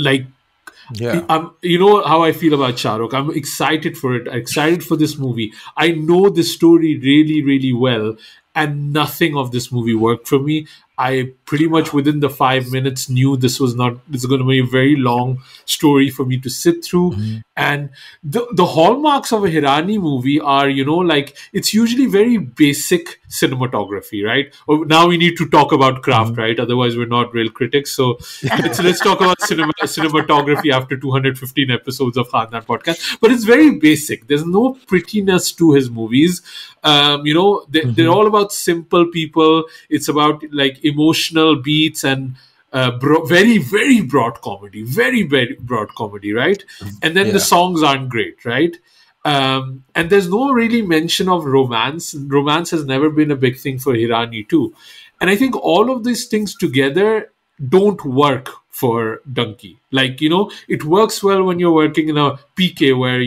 You know how I feel about Shahrukh. I'm excited for it. I'm excited for this movie. I know this story really, really well, and nothing of this movie worked for me. I pretty much within the 5 minutes knew this is going to be a very long story for me to sit through. And the hallmarks of a Hirani movie are, like it's usually very basic cinematography, right? Now we need to talk about craft, right? Otherwise we're not real critics. So let's talk about cinematography after 215 episodes of Khandaan podcast. But it's very basic. There's no prettiness to his movies. They're all about simple people. It's about like emotional beats and very, very broad comedy, very, very broad comedy, right? And then the songs aren't great, right? And there's no really mention of romance. Romance has never been a big thing for Hirani too. And I think all of these things together don't work for Dunki. Like, it works well when you're working in a PK where,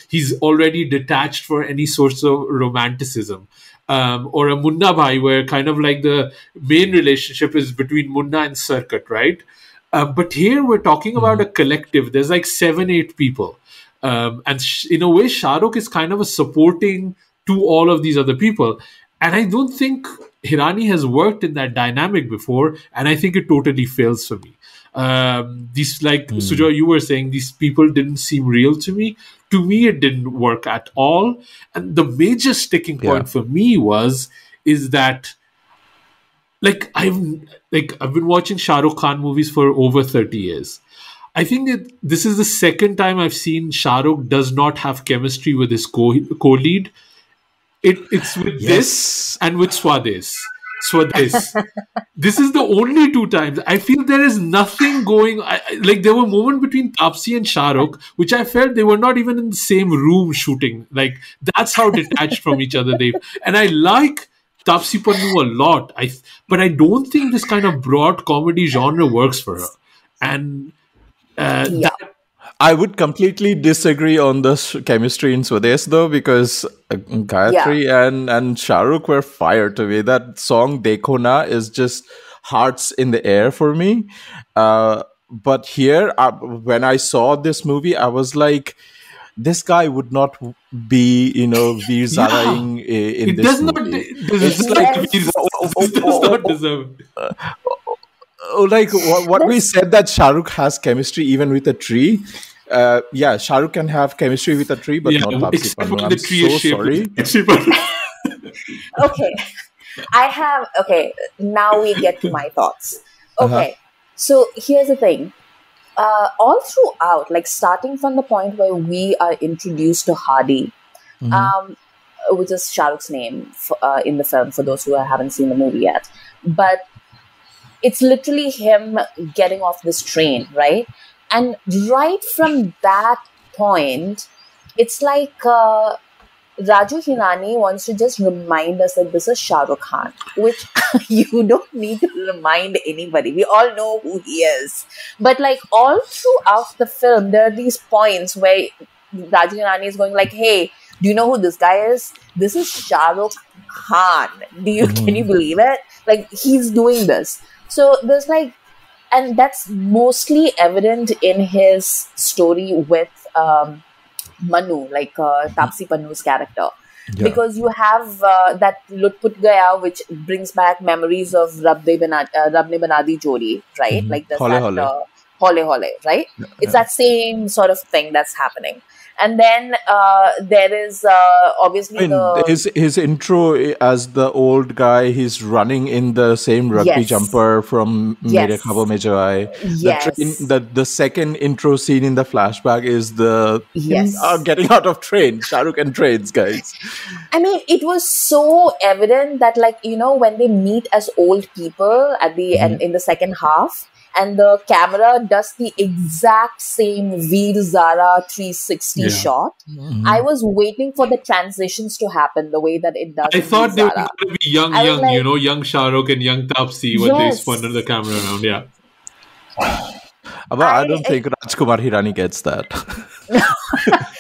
he's already detached for any sorts of romanticism. Or a Munna Bhai where kind of like the main relationship is between Munna and Sarkat, right? But here we're talking about a collective. There's like 7-8 people. And in a way, Shahrukh is kind of a supporting to all of these other people. And I don't think Hirani has worked in that dynamic before. And I think it totally fails for me. Sujoy, you were saying, these people didn't seem real to me. To me, it didn't work at all. And the major sticking point for me is that I've been watching Shahrukh Khan movies for over 30 years. I think that this is the second time I've seen Shahrukh does not have chemistry with his co-lead. It's with this and with Swades. This is the only 2 times. I feel there is nothing going. There were moments between Tapsee and Shahrukh, which I felt they were not even in the same room shooting. Like that's how detached from each other they. And I like Tapsee Pannu a lot. But I don't think this kind of broad comedy genre works for her. And I would completely disagree on the chemistry in Swades though, because Gayatri and Shahrukh were fire to me. That song Dekho Na is just hearts in the air for me. But here, when I saw this movie, I was like, this guy would not be, Veer Zaraing in this movie. It does not deserve it. like what we said, that Shahrukh has chemistry even with a tree. Yeah, Shahrukh can have chemistry with a tree, but not Tapsee except Pannu. when I'm the tree is so shaped sorry. Okay. Now we get to my thoughts. Okay. So here's the thing. All throughout, like starting from the point where we are introduced to Hardy, which is Shahrukh's name in the film, for those who haven't seen the movie yet. But it's literally him getting off this train, right? And right from that point, it's like Raju Hirani wants to just remind us that this is Shahrukh Khan, which you don't need to remind anybody. We all know who he is. But like all throughout the film, there are these points where Raju Hirani is going like, hey, do you know who this guy is? This is Shahrukh Khan. Can you believe it? Like, he's doing this. So there's like, and that's mostly evident in his story with Manu, like Tapsee Pannu's character. Yeah. Because you have that Lut Put Gaya, which brings back memories of Rab Ne Banadi Jodi, right? Like there's Hole Hole, right? It's that same sort of thing that's happening. And then there is obviously his intro as the old guy. He's running in the same rugby jumper from Mere Khabo Mein Jo Aaye. The second intro scene in the flashback is the getting out of train. Shahrukh and trains, guys. I mean, it was so evident that, like, you know, when they meet as old people at the end in the second half, and the camera does the exact same Veer Zara 360 shot. I was waiting for the transitions to happen the way that it does. I thought they were going to be young, like, you know, young Shahrukh and young Tapsee when they spun the camera around. Yeah. But I don't think Rajkumar Hirani gets that.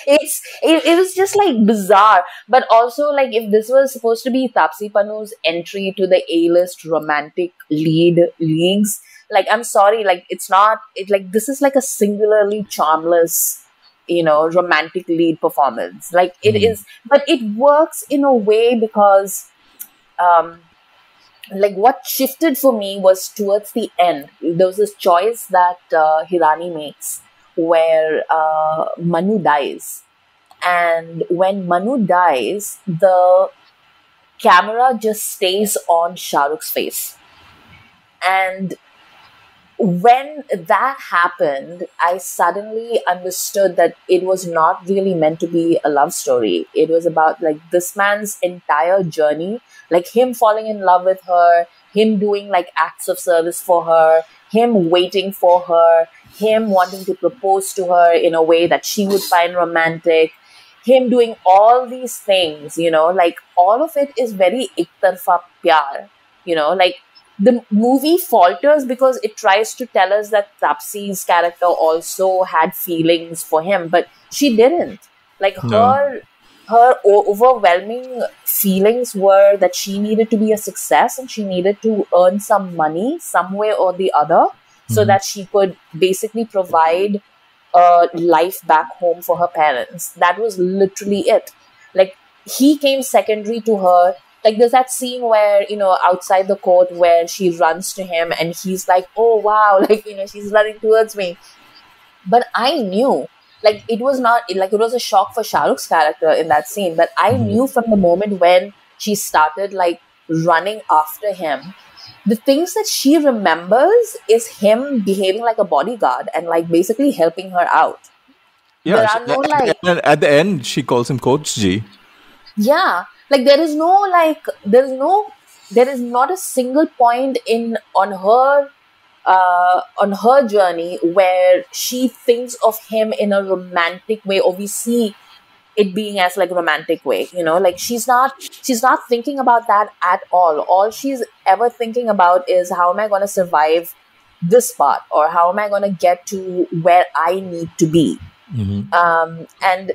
It was just like bizarre. But also, like, if this was supposed to be Tapsee Pannu's entry to the A-list romantic lead leagues, like, I'm sorry, like, it's not, like, this is like a singularly charmless, you know, romantic lead performance. Like, it is, but it works in a way because, like, what shifted for me was towards the end. There was this choice that Hirani makes where Manu dies. And when Manu dies, the camera just stays on Shahrukh's face. And when that happened, I suddenly understood that it was not really meant to be a love story. It was about, like, this man's entire journey, like him falling in love with her, him doing like acts of service for her, him waiting for her, him wanting to propose to her in a way that she would find romantic, him doing all these things, you know, like all of it is very ek tarfa pyar, you know, like the movie falters because it tries to tell us that Tapsee's character also had feelings for him, but she didn't. Like her overwhelming feelings were that she needed to be a success and she needed to earn some money some way or the other so that she could basically provide a life back home for her parents. That was literally it. Like, he came secondary to her. Like, there's that scene where, you know, outside the court where she runs to him and he's like, oh, wow, like, you know, she's running towards me. But I knew, like, it was not, like, it was a shock for Shahrukh's character in that scene. But I knew from the moment when she started, like, running after him, the things that she remembers is him behaving like a bodyguard and, like, basically helping her out. Yeah, at the end, she calls him Coach G. Yeah. Like, there is not a single point on her journey where she thinks of him in a romantic way, or we see it being as like a romantic way, you know, like she's not thinking about that at all. All she's ever thinking about is, how am I going to survive this part, or how am I going to get to where I need to be? And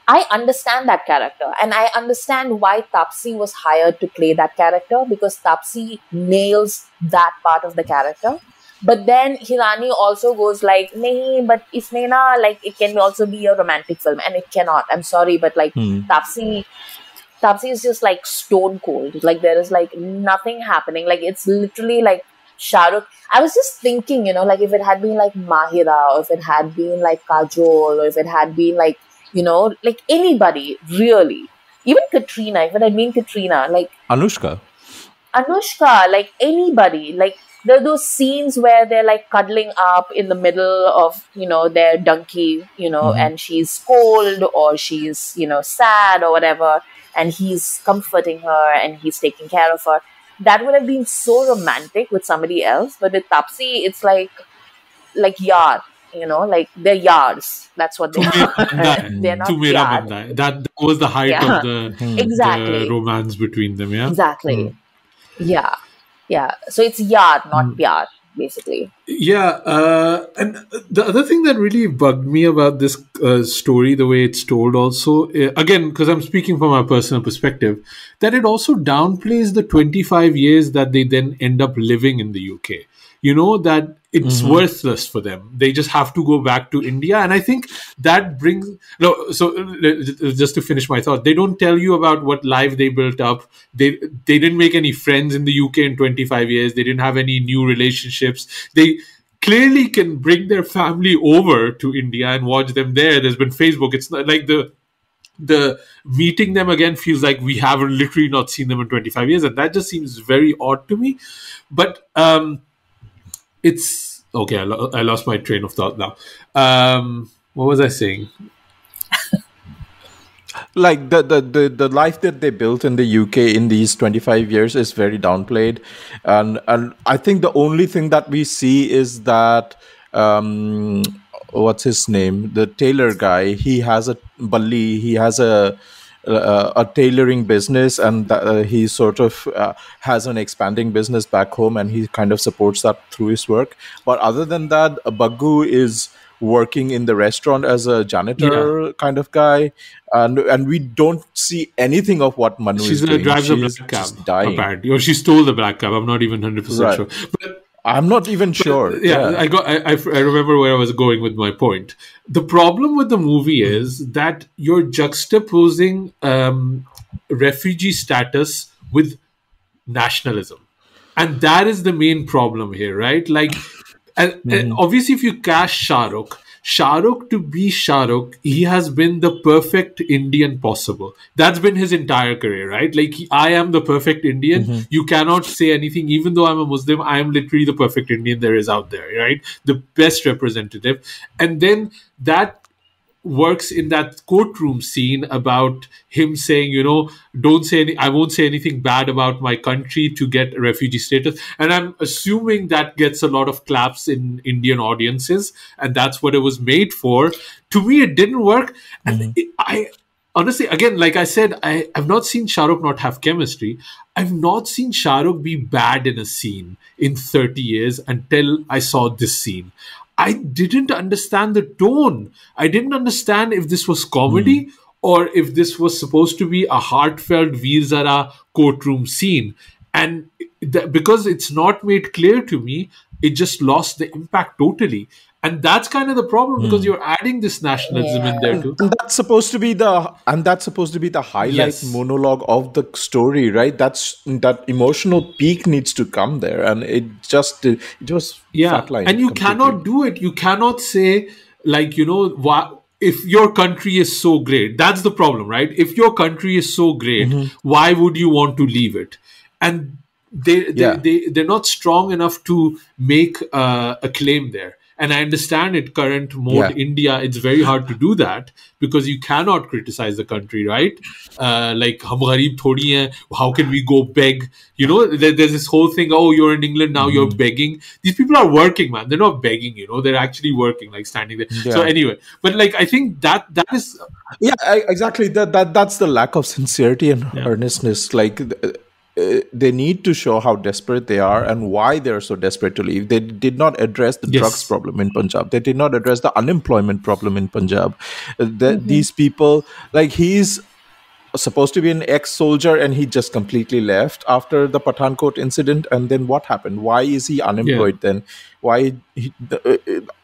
I understand that character, and I understand why Tapsee was hired to play that character, because Tapsee nails that part of the character. But then Hirani also goes like, nahi, but isme na, like, it can also be a romantic film, and it cannot. I'm sorry, but like Tapsee is just like stone cold. Like, there is like nothing happening. Like, it's literally like Shahrukh. I was just thinking, like if it had been like Mahira, or if it had been like Kajol, or if it had been like, like anybody really, even Katrina, if it had been Katrina, like Anushka, like anybody, like there are those scenes where they're like cuddling up in the middle of, their Dunki, and she's cold or she's, sad or whatever, and he's comforting her and he's taking care of her. That would have been so romantic with somebody else, but with Tapsee, it's like yaar, like they're yars. That's what they are. They're not yaar. That was the height of exactly. the romance between them. Yeah, exactly. Yeah. So it's yaar, not pyar, basically. Yeah, and the other thing that really bugged me about this story, the way it's told also, again, because I'm speaking from my personal perspective, that it also downplays the 25 years that they then end up living in the UK. That it's worthless for them. They just have to go back to India. And I think that brings... No, so just to finish my thought, they don't tell you about what life they built up. They didn't make any friends in the UK in 25 years. They didn't have any new relationships. They clearly can bring their family over to India and watch them there. There's been Facebook. It's not like the meeting them again feels like we have literally not seen them in 25 years. And that just seems very odd to me. But... it's okay. I lost my train of thought now. What was I saying? Like the life that they built in the UK in these 25 years is very downplayed, and I think the only thing that we see is that what's his name? The tailor guy. He has a Balli. He has a tailoring business, and he sort of has an expanding business back home, and he kind of supports that through his work. But other than that, Baggu is working in the restaurant as a janitor kind of guy, and we don't see anything of what Manu is doing. Drives a black cab, apparently, or she stole the black cab. I'm not even 100% sure, but I'm not even sure. Yeah, I remember where I was going with my point. The problem with the movie is that you're juxtaposing refugee status with nationalism. And that is the main problem here, right? Like, and obviously if you cast Shahrukh to be Shahrukh, he has been the perfect Indian possible. That's been his entire career, right? Like, I am the perfect Indian. You cannot say anything. Even though I'm a Muslim, I am literally the perfect Indian there is out there, right? The best representative. And then that works in that courtroom scene about him saying, don't say I won't say anything bad about my country to get refugee status. And I'm assuming that gets a lot of claps in Indian audiences, and that's what it was made for. To me, it didn't work. And I honestly, again, like I said, I've not seen Shahrukh not have chemistry. I've not seen Shahrukh be bad in a scene in 30 years until I saw this scene. I didn't understand the tone. I didn't understand if this was comedy or if this was supposed to be a heartfelt Veer Zara courtroom scene. And because it's not made clear to me, it just lost the impact totally. And that's kind of the problem, because you're adding this nationalism in there too. And that's supposed to be the highlight monologue of the story, right? That emotional peak needs to come there, and it was flatlined. And you completely. cannot do it. You cannot say, like, if your country is so great, that's the problem, right? If your country is so great, why would you want to leave it? And they're not strong enough to make a claim there. And I understand it, current mode India, it's very hard to do that because you cannot criticize the country, right? Like, hum gharib thodi hain, how can we go beg? There's this whole thing, oh, you're in England now, you're begging. These people are working, man. They're not begging, they're actually working, like standing there. Yeah. So anyway, but like, I think that is... Yeah, exactly. That's the lack of sincerity and earnestness. Like... they need to show how desperate they are and why they're so desperate to leave. They did not address the drugs problem in Punjab. They did not address the unemployment problem in Punjab. These people, like, he's supposed to be an ex-soldier and he just completely left after the Pathankot incident. And then what happened? Why is he unemployed then? Why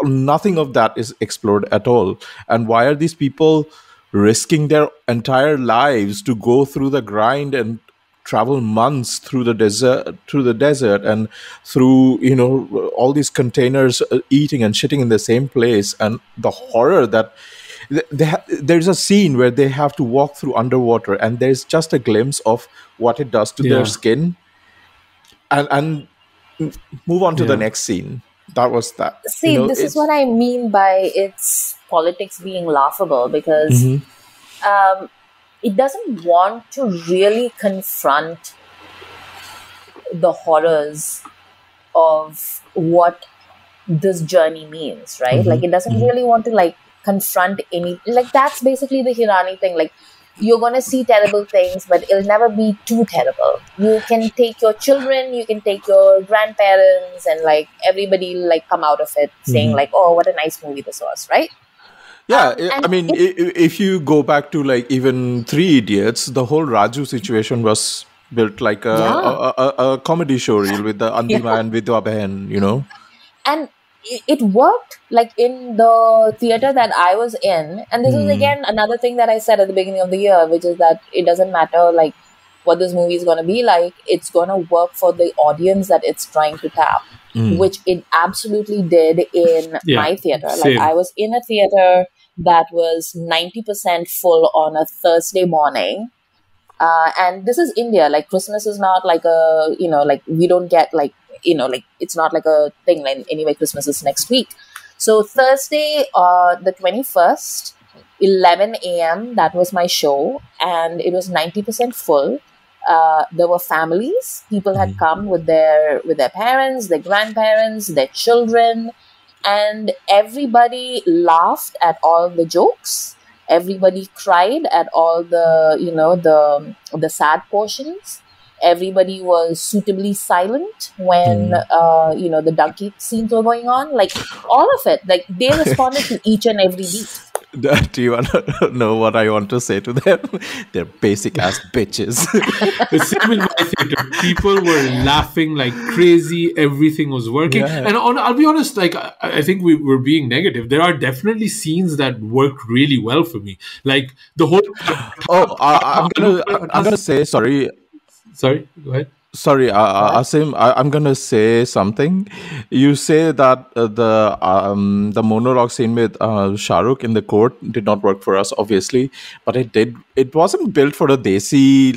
nothing of that is explored at all. And why are these people risking their entire lives to go through the grind and travel months through the desert and through, all these containers, eating and shitting in the same place, and the horror that there's a scene where they have to walk through underwater, and there's just a glimpse of what it does to their skin, and move on to the next scene. That was that. See, this is what I mean by its politics being laughable, because it doesn't want to really confront the horrors of what this journey means, right? Like, it doesn't really want to confront any, that's basically the Hirani thing. Like, you're going to see terrible things, but it'll never be too terrible. You can take your children, you can take your grandparents, and everybody come out of it saying oh, what a nice movie this was, right? Yeah, I mean, if you go back to even Three Idiots, the whole Raju situation was built like a comedy show reel with the Andima and Vidwa Behan, And it worked in the theater that I was in. And this is again another thing that I said at the beginning of the year, which is that it doesn't matter what this movie is going to be like. It's going to work for the audience that it's trying to tap, which it absolutely did in my theater. Same. I was in a theater that was 90% full on a Thursday morning. And this is India. Christmas is not we don't get it's not like a thing. Anyway, Christmas is next week. So Thursday, the 21st, 11 a.m., that was my show. And it was 90% full. There were families. People had come with their parents, their grandparents, their children. And everybody laughed at all the jokes. Everybody cried at all the, the sad portions. Everybody was suitably silent when, the Dunki scenes were going on. All of it. They responded to each and every beat. Do you want to know what I want to say to them? They're basic ass bitches. The same in my theater. People were laughing like crazy. Everything was working. Yeah. And I'll be honest, I think we were being negative. There are definitely scenes that worked really well for me. The whole... I'm gonna say, sorry. Sorry, go ahead. Sorry, Asim, I'm gonna say something. You say that the monologue scene with Shahrukh in the court did not work for us, obviously, but it did. It wasn't built for a desi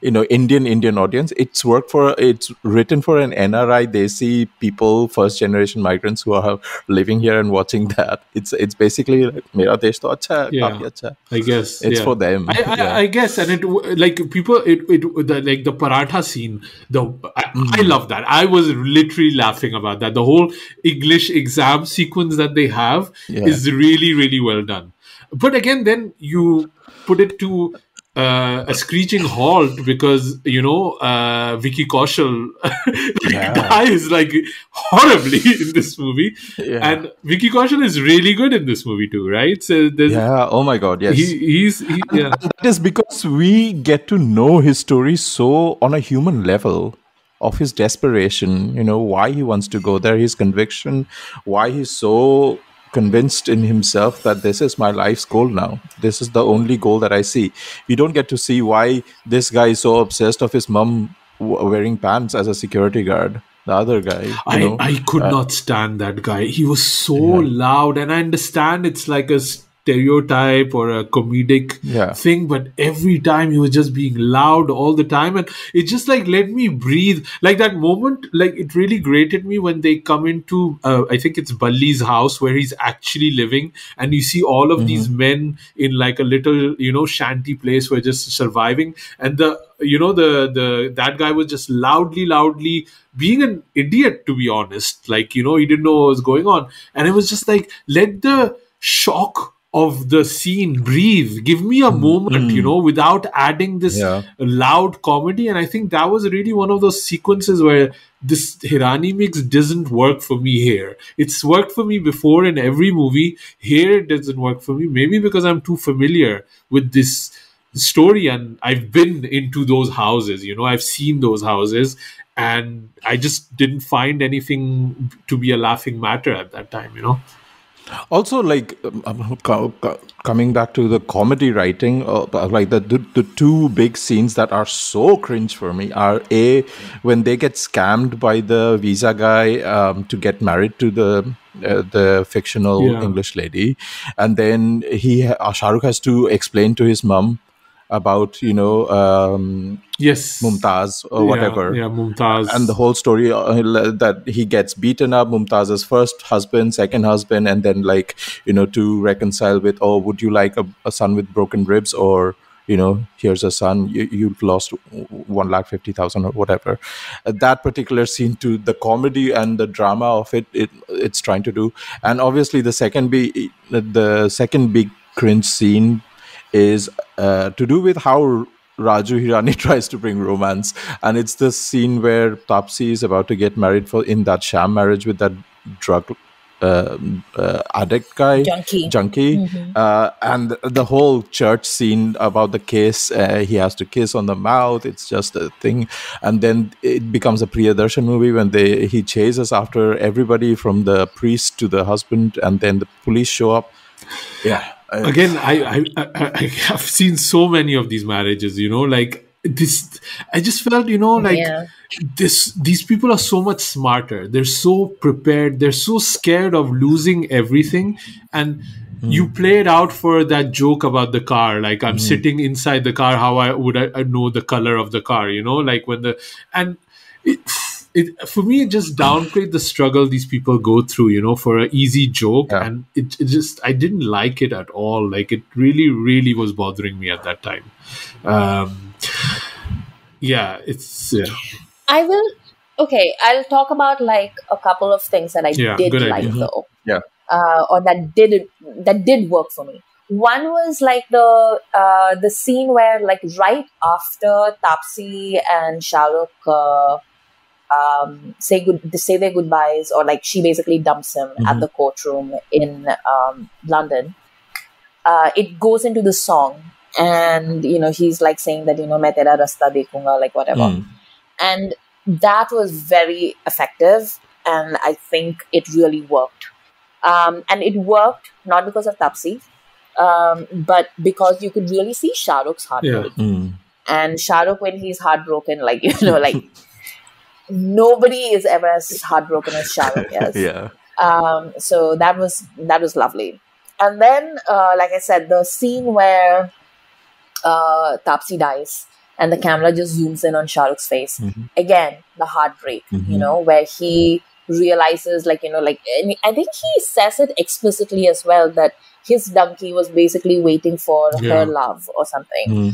Indian audience. It's written for an NRI desi people, first generation migrants who are living here and watching that. It's basically Mera Desh to acha hai, kafi acha hai. I guess it's for them. I guess, and the paratha scene. I love that. I was literally laughing about that. The whole English exam sequence that they have is really, really well done. But again, then you put it to a screeching halt because Vicky Kaushal dies horribly in this movie, and Vicky Kaushal is really good in this movie too, right? So oh my god, yes, he's and that is because we get to know his story so on a human level, of his desperation, why he wants to go there, his conviction, why he's so convinced in himself that this is my life's goal now. This is the only goal that I see. We don't get to see why this guy is so obsessed of his mom wearing pants as a security guard. The other guy. I could not stand that guy. He was so loud, and I understand it's like a stereotype or a comedic thing, but every time he was just being loud all the time, and it just let me breathe. That moment, it really grated me when they come into I think it's Balli's house where he's actually living, and you see all of these men in a little shanty place where just surviving, and that guy was just loudly being an idiot, to be honest. He didn't know what was going on, and it was just let the shock of the scene breathe, give me a moment, without adding this loud comedy. And I think that was really one of those sequences where this Hirani mix doesn't work for me here. It's worked for me before in every movie. Here it doesn't work for me, maybe because I'm too familiar with this story and I've been into those houses, I've seen those houses, and I just didn't find anything to be a laughing matter at that time, Also, like coming back to the comedy writing, like the two big scenes that are so cringe for me are when they get scammed by the visa guy to get married to the fictional English lady, and then Shahrukh has to explain to his mum about Mumtaz or whatever. Mumtaz. And the whole story that he gets beaten up, Mumtaz's first husband, second husband, and then to reconcile with, would you like a son with broken ribs, or here's a son, you've lost 150,000 or whatever. That particular scene, to the comedy and the drama of it's trying to do. And obviously the second big cringe scene is to do with how Raju Hirani tries to bring romance, and it's the scene where Tapsee is about to get married in that sham marriage with that drug addict guy, junkie, and the whole church scene about the kiss. He has to kiss on the mouth. It's just a thing, and then it becomes a Priyadarshan movie when he chases after everybody from the priest to the husband, and then the police show up. Yeah. Again, I have seen so many of these marriages, like this. I just felt, these people are so much smarter. They're so prepared. They're so scared of losing everything. And you play it out for that joke about the car. Like, I'm sitting inside the car. How would I know the color of the car? Like when for me, it just downplayed the struggle these people go through, for an easy joke. Yeah. And it just, I didn't like it at all. Like, it really, really was bothering me at that time. I'll talk about like a couple of things that I did like though. Yeah. Or that did work for me. One was like the scene where, like, right after Tapsee and Shahrukh say their goodbyes, or like she basically dumps him at the courtroom in London. It goes into the song, and he's like saying that main tera rasta dekhoonga, like whatever, and that was very effective, and I think it really worked. And it worked not because of Tapsee, but because you could really see Shahrukh's heartbreak. And Shahrukh, when he's heartbroken, like like. Nobody is ever as heartbroken as Shahrukh is. Yeah. So that was lovely. And then, like I said, the scene where Tapsee dies and the camera just zooms in on Shahrukh's face. Again, the heartbreak, where he realizes, and I think he says it explicitly as well, that his Dunki was basically waiting for her love or something.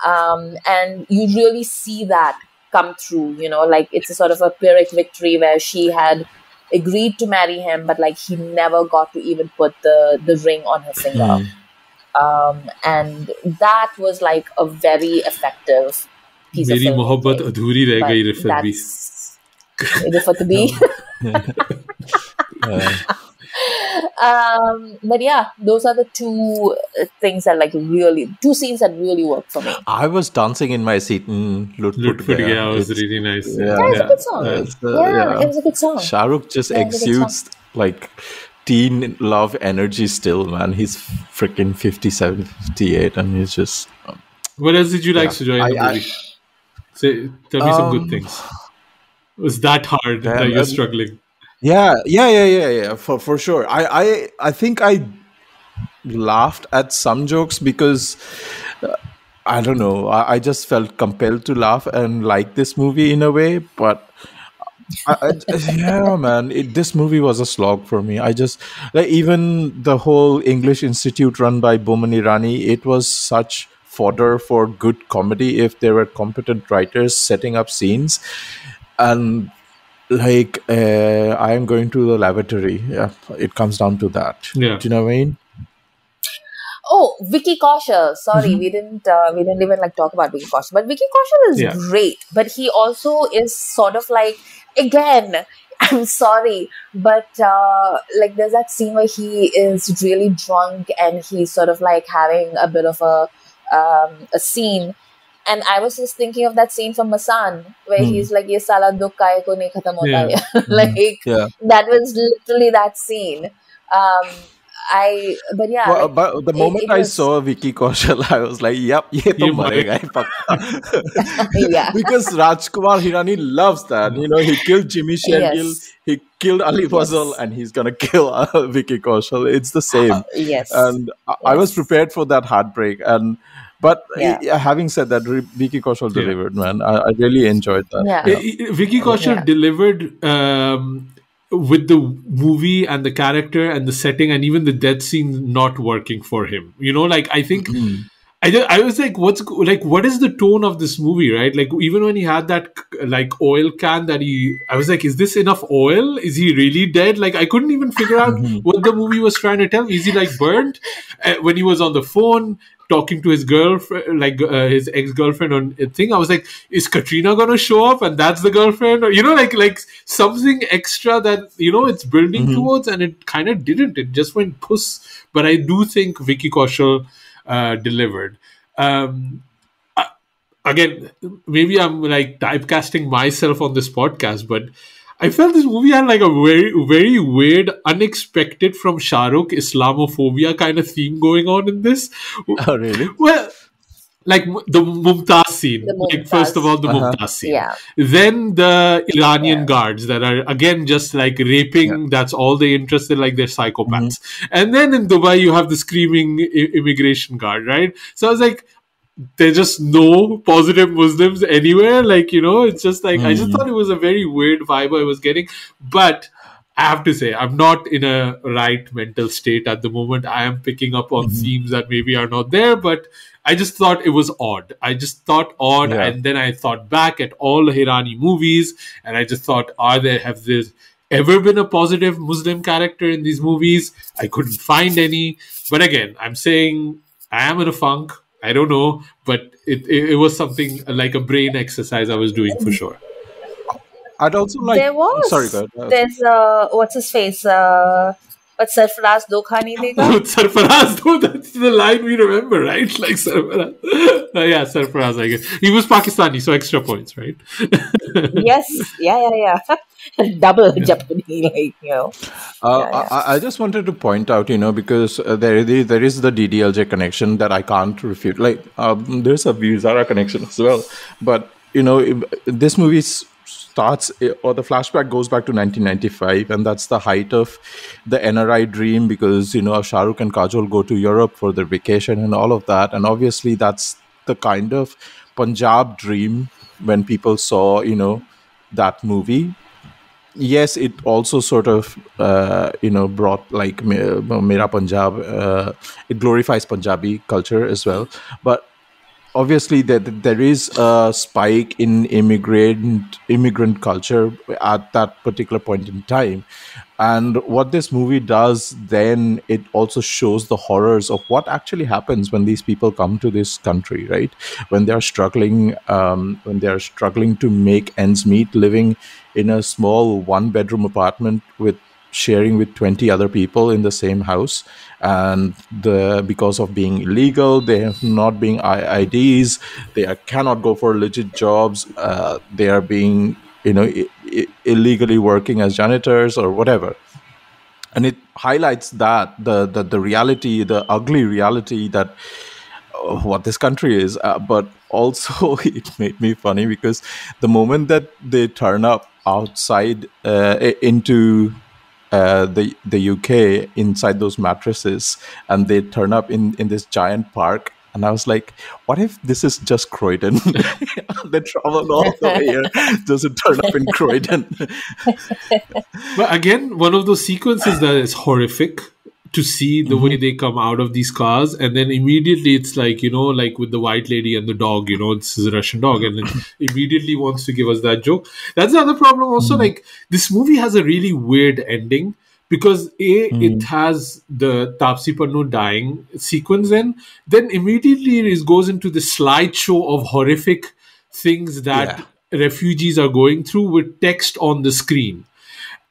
And you really see that come through, like it's a sort of a Pyrrhic victory where she had agreed to marry him, but like he never got to even put the ring on her finger. And that was like a very effective piece of film. मोहब्बत अधूरी रह गई for to be. But yeah, those are the two things that two scenes that really worked for me. I was dancing in my seat in Lut Put Gaya. It was really nice. Yeah, it was a good song. It was a good song. Shahrukh just exudes like teen love energy still, man. He's freaking 57, 58, and he's just... What else did you like, Sujoy, in the movie? Tell me some good things. Was that hard that you're struggling? Yeah. For sure. I think I laughed at some jokes because I don't know. I just felt compelled to laugh and like this movie in a way. But this movie was a slog for me. I just even the whole English Institute run by Boman Irani. It was such fodder for good comedy if there were competent writers setting up scenes. And I am going to the lavatory. Yeah, it comes down to that. Yeah. Do you know what I mean? Oh, Vicky Kaushal. Sorry, we didn't even talk about Vicky Kaushal. But Vicky Kaushal is great. But he also is sort of again, I'm sorry, but there's that scene where he is really drunk and he's sort of having a bit of a scene. And I was just thinking of that scene from Masan, where he's like, "Ye sala dukh kaye ko nahi khatam hota hai." That was literally that scene. but yeah, Well, like, but the moment it I was, saw Vicky Kaushal, I was like, "Yep, ye to ये marega hi pakka." yeah, Because Rajkumar Hirani loves that. You know, he killed Jimmy Shergill, yes, he killed Ali Fazal, yes, and he's gonna kill Vicky Kaushal. It's the same, yes, and I was yes, prepared for that heartbreak. And but yeah, having said that, Vicky Kaushal Yeah. delivered, man. I really enjoyed that. yeah, Yeah. Vicky Kaushal yeah, delivered with the movie and the character and the setting and even the death scene not working for him. You know, like I think I was like, what is the tone of this movie, right? Like even when he had that like oil can I was like, is this enough oil? Is he really dead? Like I couldn't even figure out what the movie was trying to tell me. Is he like burnt? When he was on the phone talking to his girlfriend, like his ex-girlfriend on a thing, I was like, is Katrina gonna show up and that's the girlfriend? Or, you know, like something extra that, you know, it's building towards, and it kind of didn't. It just went puss. But I do think Vicky Kaushal delivered. Again, maybe I'm like typecasting myself on this podcast, but I felt this movie had like a very, very weird, unexpected from Shahrukh Islamophobia kind of theme going on in this. Oh, really? Well, like the Mumtaz scene. the Like first of all, the Uh-huh. Mumtaz scene. yeah, Then the Iranian yeah, guards that are again just like raping. That's all they interested. Like they're psychopaths. And then in Dubai, you have the screaming immigration guard, right? So I was like, there's just no positive Muslims anywhere. Like, you know, it's just like, I just thought it was a very weird vibe I was getting. But I have to say, I'm not in a right mental state at the moment. I am picking up on themes that maybe are not there, but I just thought it was odd. I just thought odd. Yeah. And then I thought back at all the Hirani movies, and I just thought, have there ever been a positive Muslim character in these movies? I couldn't find any. But again, I'm saying I am in a funk. I don't know, but it was something like a brain exercise I was doing for sure. I'd also like. there was, Sorry, go ahead. there's what's his face, what's Sarfaraz Dokha nahi dega? Sarfaraz, though, that's the line we remember, right? Like Sarfaraz. Yeah, Sarfaraz, I guess. He was Pakistani, so extra points, right? Yes, yeah, double Japanese, like, you know, yeah. I just wanted to point out, you know, because there is the DDLJ connection that I can't refute. Like, there's a Vizara connection as well. But, you know, this movie starts, or the flashback goes back to 1995, and that's the height of the NRI dream because, you know, Shahrukh and Kajol go to Europe for their vacation and all of that. And obviously, that's the kind of Punjab dream when people saw, you know, that movie. Yes, it also sort of, you know, brought like Mera Punjab, it glorifies Punjabi culture as well. But obviously there is a spike in immigrant culture at that particular point in time. And what this movie does then, it also shows the horrors of what actually happens when these people come to this country, right? When they're struggling to make ends meet, living in a small one-bedroom apartment sharing with 20 other people in the same house, and because of being illegal, they have not being IDs, cannot go for legit jobs, they are being, you know, illegally working as janitors or whatever. And it highlights that the reality, the ugly reality that what this country is. But also it made me funny because the moment that they turn up outside into the UK, inside those mattresses, and they turn up in this giant park, and I was like, what if this is just Croydon? They travel all the way here just to turn up in Croydon. But again, one of those sequences that is horrific to see the way they come out of these cars, and then immediately it's like, you know, like with the white lady and the dog, you know, this is a Russian dog, and then immediately wants to give us that joke. That's the other problem also. Like, this movie has a really weird ending because it has the Tapsee Pannu dying sequence, then immediately it goes into the slideshow of horrific things that refugees are going through with text on the screen.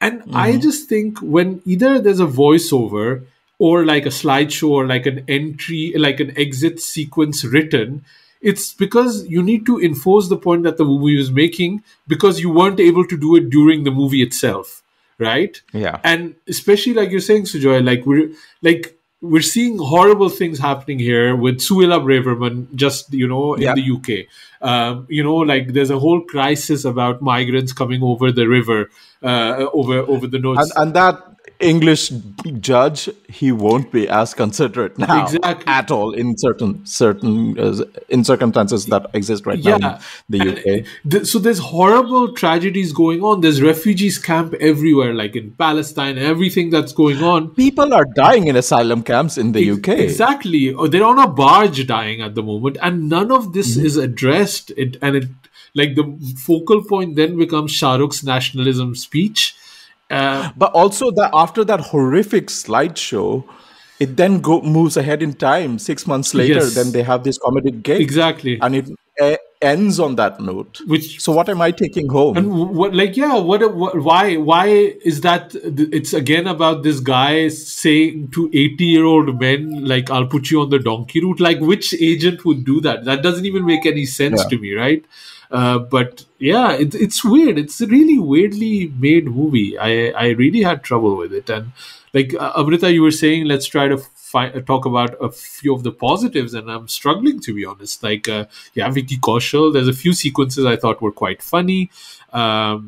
And I just think when either there's a voiceover or like a slideshow or like an entry, like an exit sequence written, it's because you need to enforce the point that the movie was making because you weren't able to do it during the movie itself. right? Yeah. And especially like you're saying, Sujoy, we're seeing horrible things happening here with Suella Braverman, just, in the UK. There's a whole crisis about migrants coming over the river, over the north. And that English judge, he won't be as considerate now at all in certain in circumstances that exist right now in the UK. So there's horrible tragedies going on. There's refugees camp everywhere, like in Palestine, everything that's going on. People are dying in asylum camps in the UK. Exactly. They're on a barge dying at the moment, and none of this is addressed. Like the focal point then becomes Shah Rukh's nationalism speech. But also after that horrific slideshow, it then moves ahead in time. 6 months later, then they have this comedic gig. Exactly. And it ends on that note. So what am I taking home? And why is that? It's again about this guy saying to 80-year-old men, like, I'll put you on the donkey route. Like, which agent would do that? That doesn't even make any sense to me, right? But yeah, it's weird. It's a really weirdly made movie. I really had trouble with it. And like Amrita, you were saying, let's try to talk about a few of the positives, and I'm struggling, to be honest. Like, Vicky Kaushal, there's a few sequences I thought were quite funny. Shah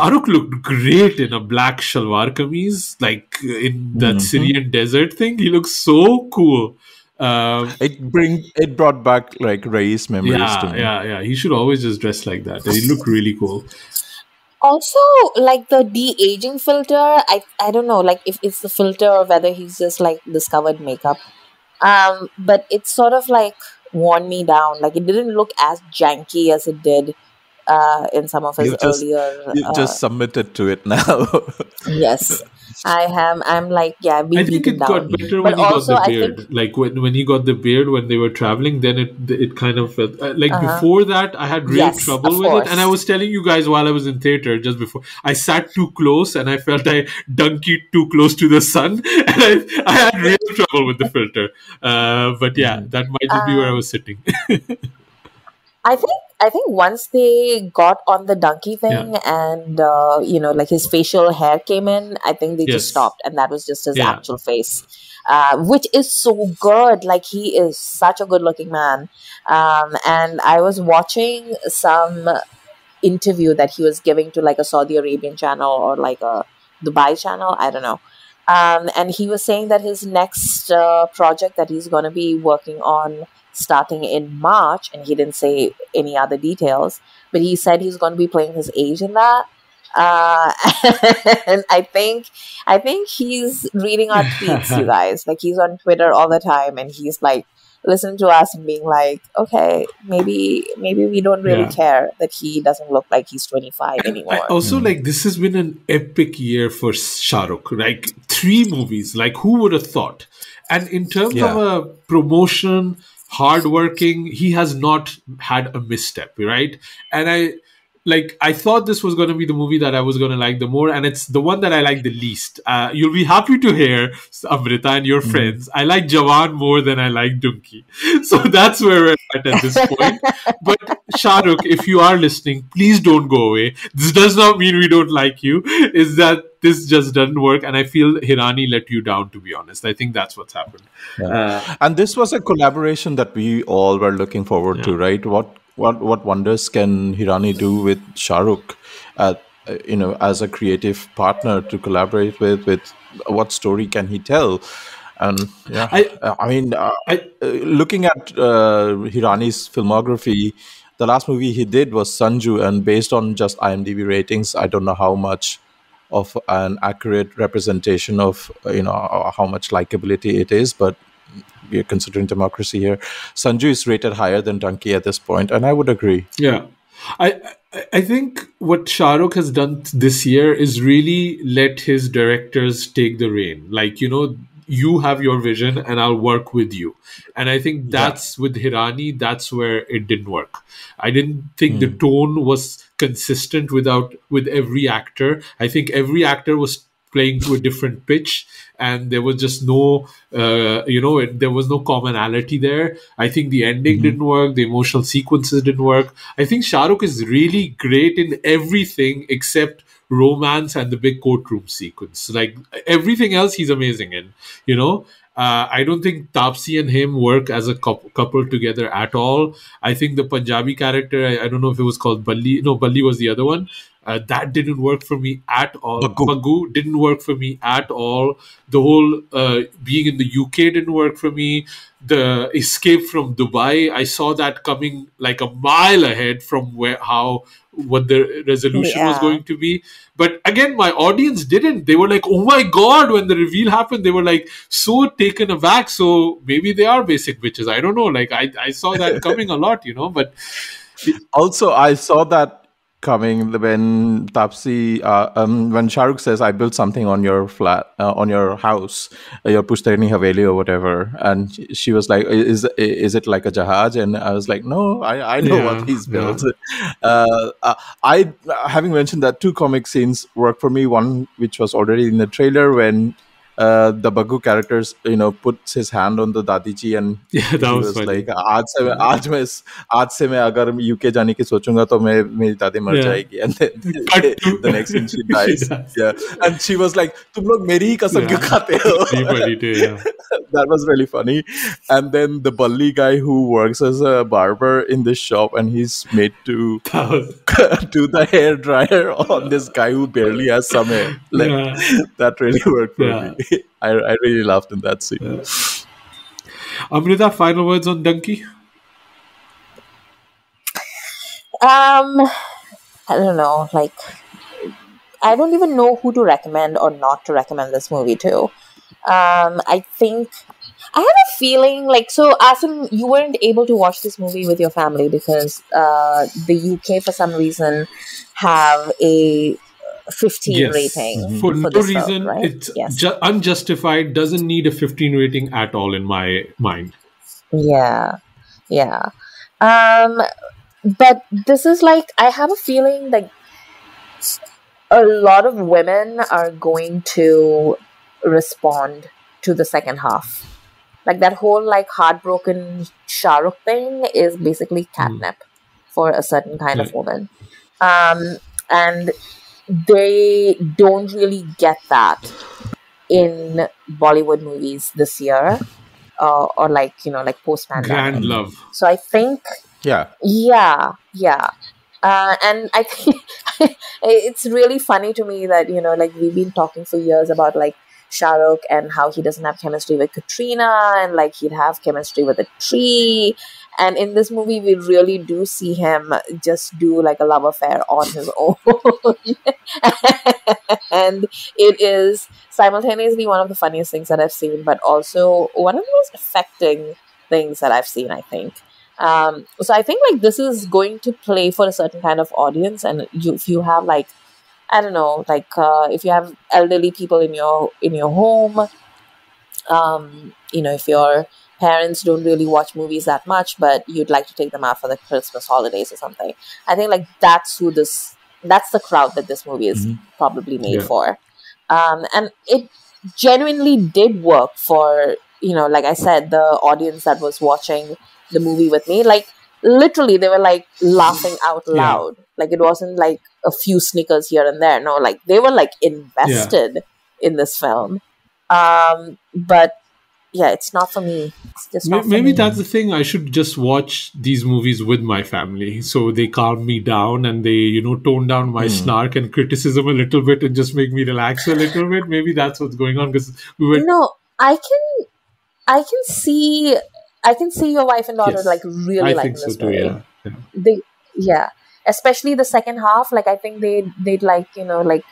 Rukh looked great in a black shalwar kameez, like in that Syrian desert thing. He looks so cool. It brought back like Rais memories to me. Yeah. He should always just dress like that. He looked really cool. Also, like the de-aging filter, I don't know, like if it's the filter or whether he's just like discovered makeup. But it sort of like worn me down. Like it didn't look as janky as it did in some of his earlier. You just submitted to it now. Yes. I'm like, I think it got better when he got the beard. Like when he got the beard when they were traveling, then it kind of felt before that I had real trouble with it. And I was telling you guys while I was in theater just before, I sat too close and I felt I dunkied too close to the sun, and I had real trouble with the filter. But yeah, that might just be where I was sitting. I think once they got on the Dunki thing and like his facial hair came in, I think they just stopped, and that was just his actual face, which is so good. Like he is such a good-looking man. And I was watching some interview that he was giving to like a Saudi Arabian channel or like a Dubai channel, I don't know. And he was saying that his next project that he's going to be working on starting in March, and he didn't say any other details, but he said he's going to be playing his age in that. And I think he's reading our tweets, you guys. Like he's on Twitter all the time, and he's like listening to us and being like, okay, maybe we don't really care that he doesn't look like he's 25 anymore. Also, like this has been an epic year for Shah Rukh. Like 3 movies. Like who would have thought? And in terms of a promotion, hardworking, he has not had a misstep, right? And I thought this was going to be the movie that I was going to like the more, and it's the one that I like the least. You'll be happy to hear, Amrita and your friends, I like Jawan more than I like Dunki. So that's where we're at this point. But Shah Rukh, if you are listening, please don't go away. This does not mean we don't like you. Is that this just doesn't work, and I feel Hirani let you down, to be honest. I think that's what's happened. And this was a collaboration that we all were looking forward to, right? What wonders can Hirani do with Shah Rukh, as a creative partner to collaborate with what story can he tell? And looking at Hirani's filmography, the last movie he did was Sanju, and based on just IMDb ratings, I don't know how much of an accurate representation of how much likability it is, but we are considering democracy here. Sanju is rated higher than Dunki at this point, and I would agree. Yeah. I think what Shah Rukh has done this year is really let his directors take the reign. Like, you have your vision and I'll work with you. And I think that's with Hirani, that's where it didn't work. I didn't think the tone was consistent with every actor. I think every actor was playing to a different pitch, and there was just no, there was no commonality there. I think the ending didn't work. The emotional sequences didn't work. I think Shah Rukh is really great in everything except romance and the big courtroom sequence. Like everything else, he's amazing in. You know, I don't think Tapsee and him work as a couple together at all. I think the Punjabi character, I don't know if it was called Balli. No, Balli was the other one. That didn't work for me at all. Baggu didn't work for me at all. The whole being in the UK didn't work for me. The escape from Dubai, I saw that coming like a mile ahead from what the resolution was going to be. But again, my audience didn't. They were like, oh my God, when the reveal happened, they were like so taken aback. So maybe they are basic bitches. I don't know. Like I saw that coming a lot, you know, but also I saw that coming when Tapsee, when Shahrukh says, "I built something on your flat, on your house, your Pushtani Haveli or whatever," and she was like, "Is it like a jahaj?" And I was like, "No, I know what he's built." I having mentioned that, two comic scenes work for me. One which was already in the trailer when the Baggu characters, you know, puts his hand on the Dadiji and that he was funny. like, आज से मैं अगर UK जाने की सोचूंगा तो मेरी दादी मर जाएगी, and then the next scene she dies. And she was like, तुम लोग मेरी ही कसम क्यों खाते हो? That was really funny. And then the Balli guy who works as a barber in this shop, and he's made to do the hair dryer on this guy who barely has some hair. Like that really worked for me. I really laughed in that scene. Amrita, final words on Dunki? I don't know. Like, I don't even know who to recommend or not to recommend this movie to. I think I have a feeling like, so Asim, you weren't able to watch this movie with your family because the UK for some reason have a 15 rating for no this reason film, right? It's unjustified, doesn't need a 15 rating at all in my mind. But this is like, I have a feeling like a lot of women are going to respond to the second half. Like that whole like heartbroken Shahrukh thing is basically catnip for a certain kind of woman. And they don't really get that in Bollywood movies this year, or like, you know, like post-pandemic. Grand love. So I think, and I think it's really funny to me that, you know, like we've been talking for years about like Shahrukh and how he doesn't have chemistry with Katrina and like he'd have chemistry with a tree. And in this movie, we really do see him just do like a love affair on his own. And it is simultaneously one of the funniest things that I've seen, but also one of the most affecting things that I've seen, I think. So I think like this is going to play for a certain kind of audience. And if you have like, I don't know, like if you have elderly people in your home, you know, if your parents don't really watch movies that much, but you'd like to take them out for the Christmas holidays or something, I think like that's the crowd that this movie is probably made for. And it genuinely did work for, you know, like I said, the audience that was watching the movie with me. Like literally they were like laughing out loud. Like it wasn't like a few snickers here and there. No, like they were like invested in this film. But yeah, it's not for me. It's just not maybe for me. That's the thing. I should just watch these movies with my family, so they calm me down and they, you know, tone down my snark and criticism a little bit and just make me relax a little bit. Maybe that's what's going on because we were. No, I can see your wife and daughter like really liking this movie. Especially the second half. Like I think they'd like, you know, like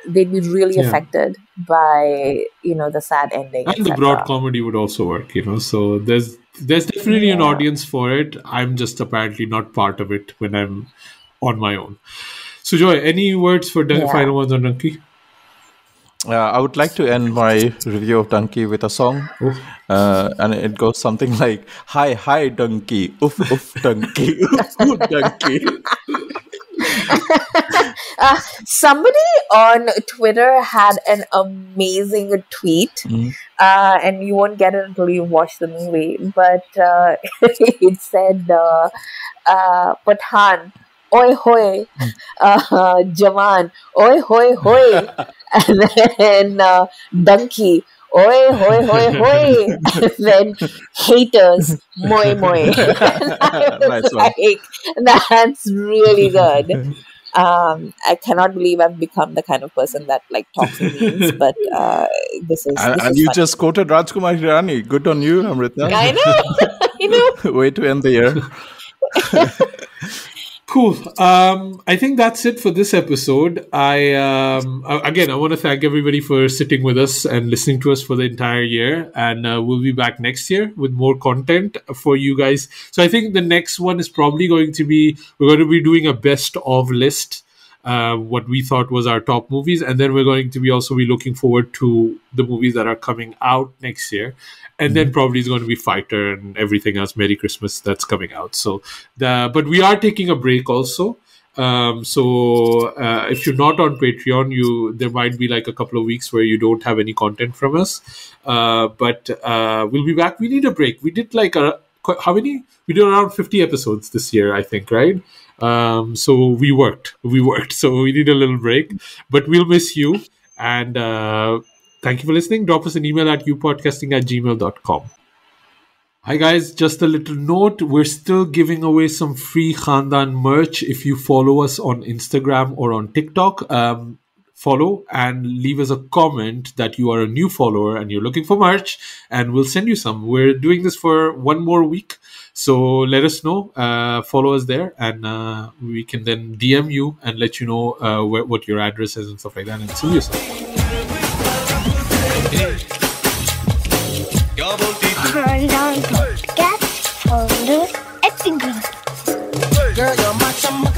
they'd be really affected by, you know, the sad ending. And the broad comedy would also work, you know. So there's definitely an audience for it. I'm just apparently not part of it when I'm on my own. So Joy, any words for final words on Dunki? I would like to end my review of Dunki with a song, and it goes something like, "Hi, hi, Dunki, oof, oof, Dunki, oof, oof, Dunki." Somebody on Twitter had an amazing tweet, and you won't get it until you watch the movie. But it said, "Pathan, oi hoy, Jawan, oi hoy hoy, and then Dunki, oi hoy hoy hoy, and then haters, moi moi. I was like, that's really good. I cannot believe I've become the kind of person that like talks in memes, but this is and you just quoted Rajkumar Hirani. Good on you, Amrita. I know. Way to end the year. Cool. I think that's it for this episode. I want to thank everybody for sitting with us and listening to us for the entire year. And we'll be back next year with more content for you guys. So I think the next one is probably going to be, we're going to be doing a best of list, what we thought was our top movies. And then we're going to be also be looking forward to the movies that are coming out next year. And then probably it's going to be Fighter and everything else, Merry Christmas, that's coming out. So, but we are taking a break also. So if you're not on Patreon, there might be like a couple of weeks where you don't have any content from us. But we'll be back. We need a break. We did like how many? We did around 50 episodes this year, I think, right? So we worked. So we need a little break. But we'll miss you. And thank you for listening. Drop us an email at youpodcasting@gmail.com. Hi guys, just a little note. We're still giving away some free Khandaan merch. If you follow us on Instagram or on TikTok, follow and leave us a comment that you are a new follower and you're looking for merch, and we'll send you some. We're doing this for one more week. So let us know, follow us there, and we can then DM you and let you know what your address is and stuff like that, and send you some. Khandaan Podcast, founders at Single. Girl, you're my chumma,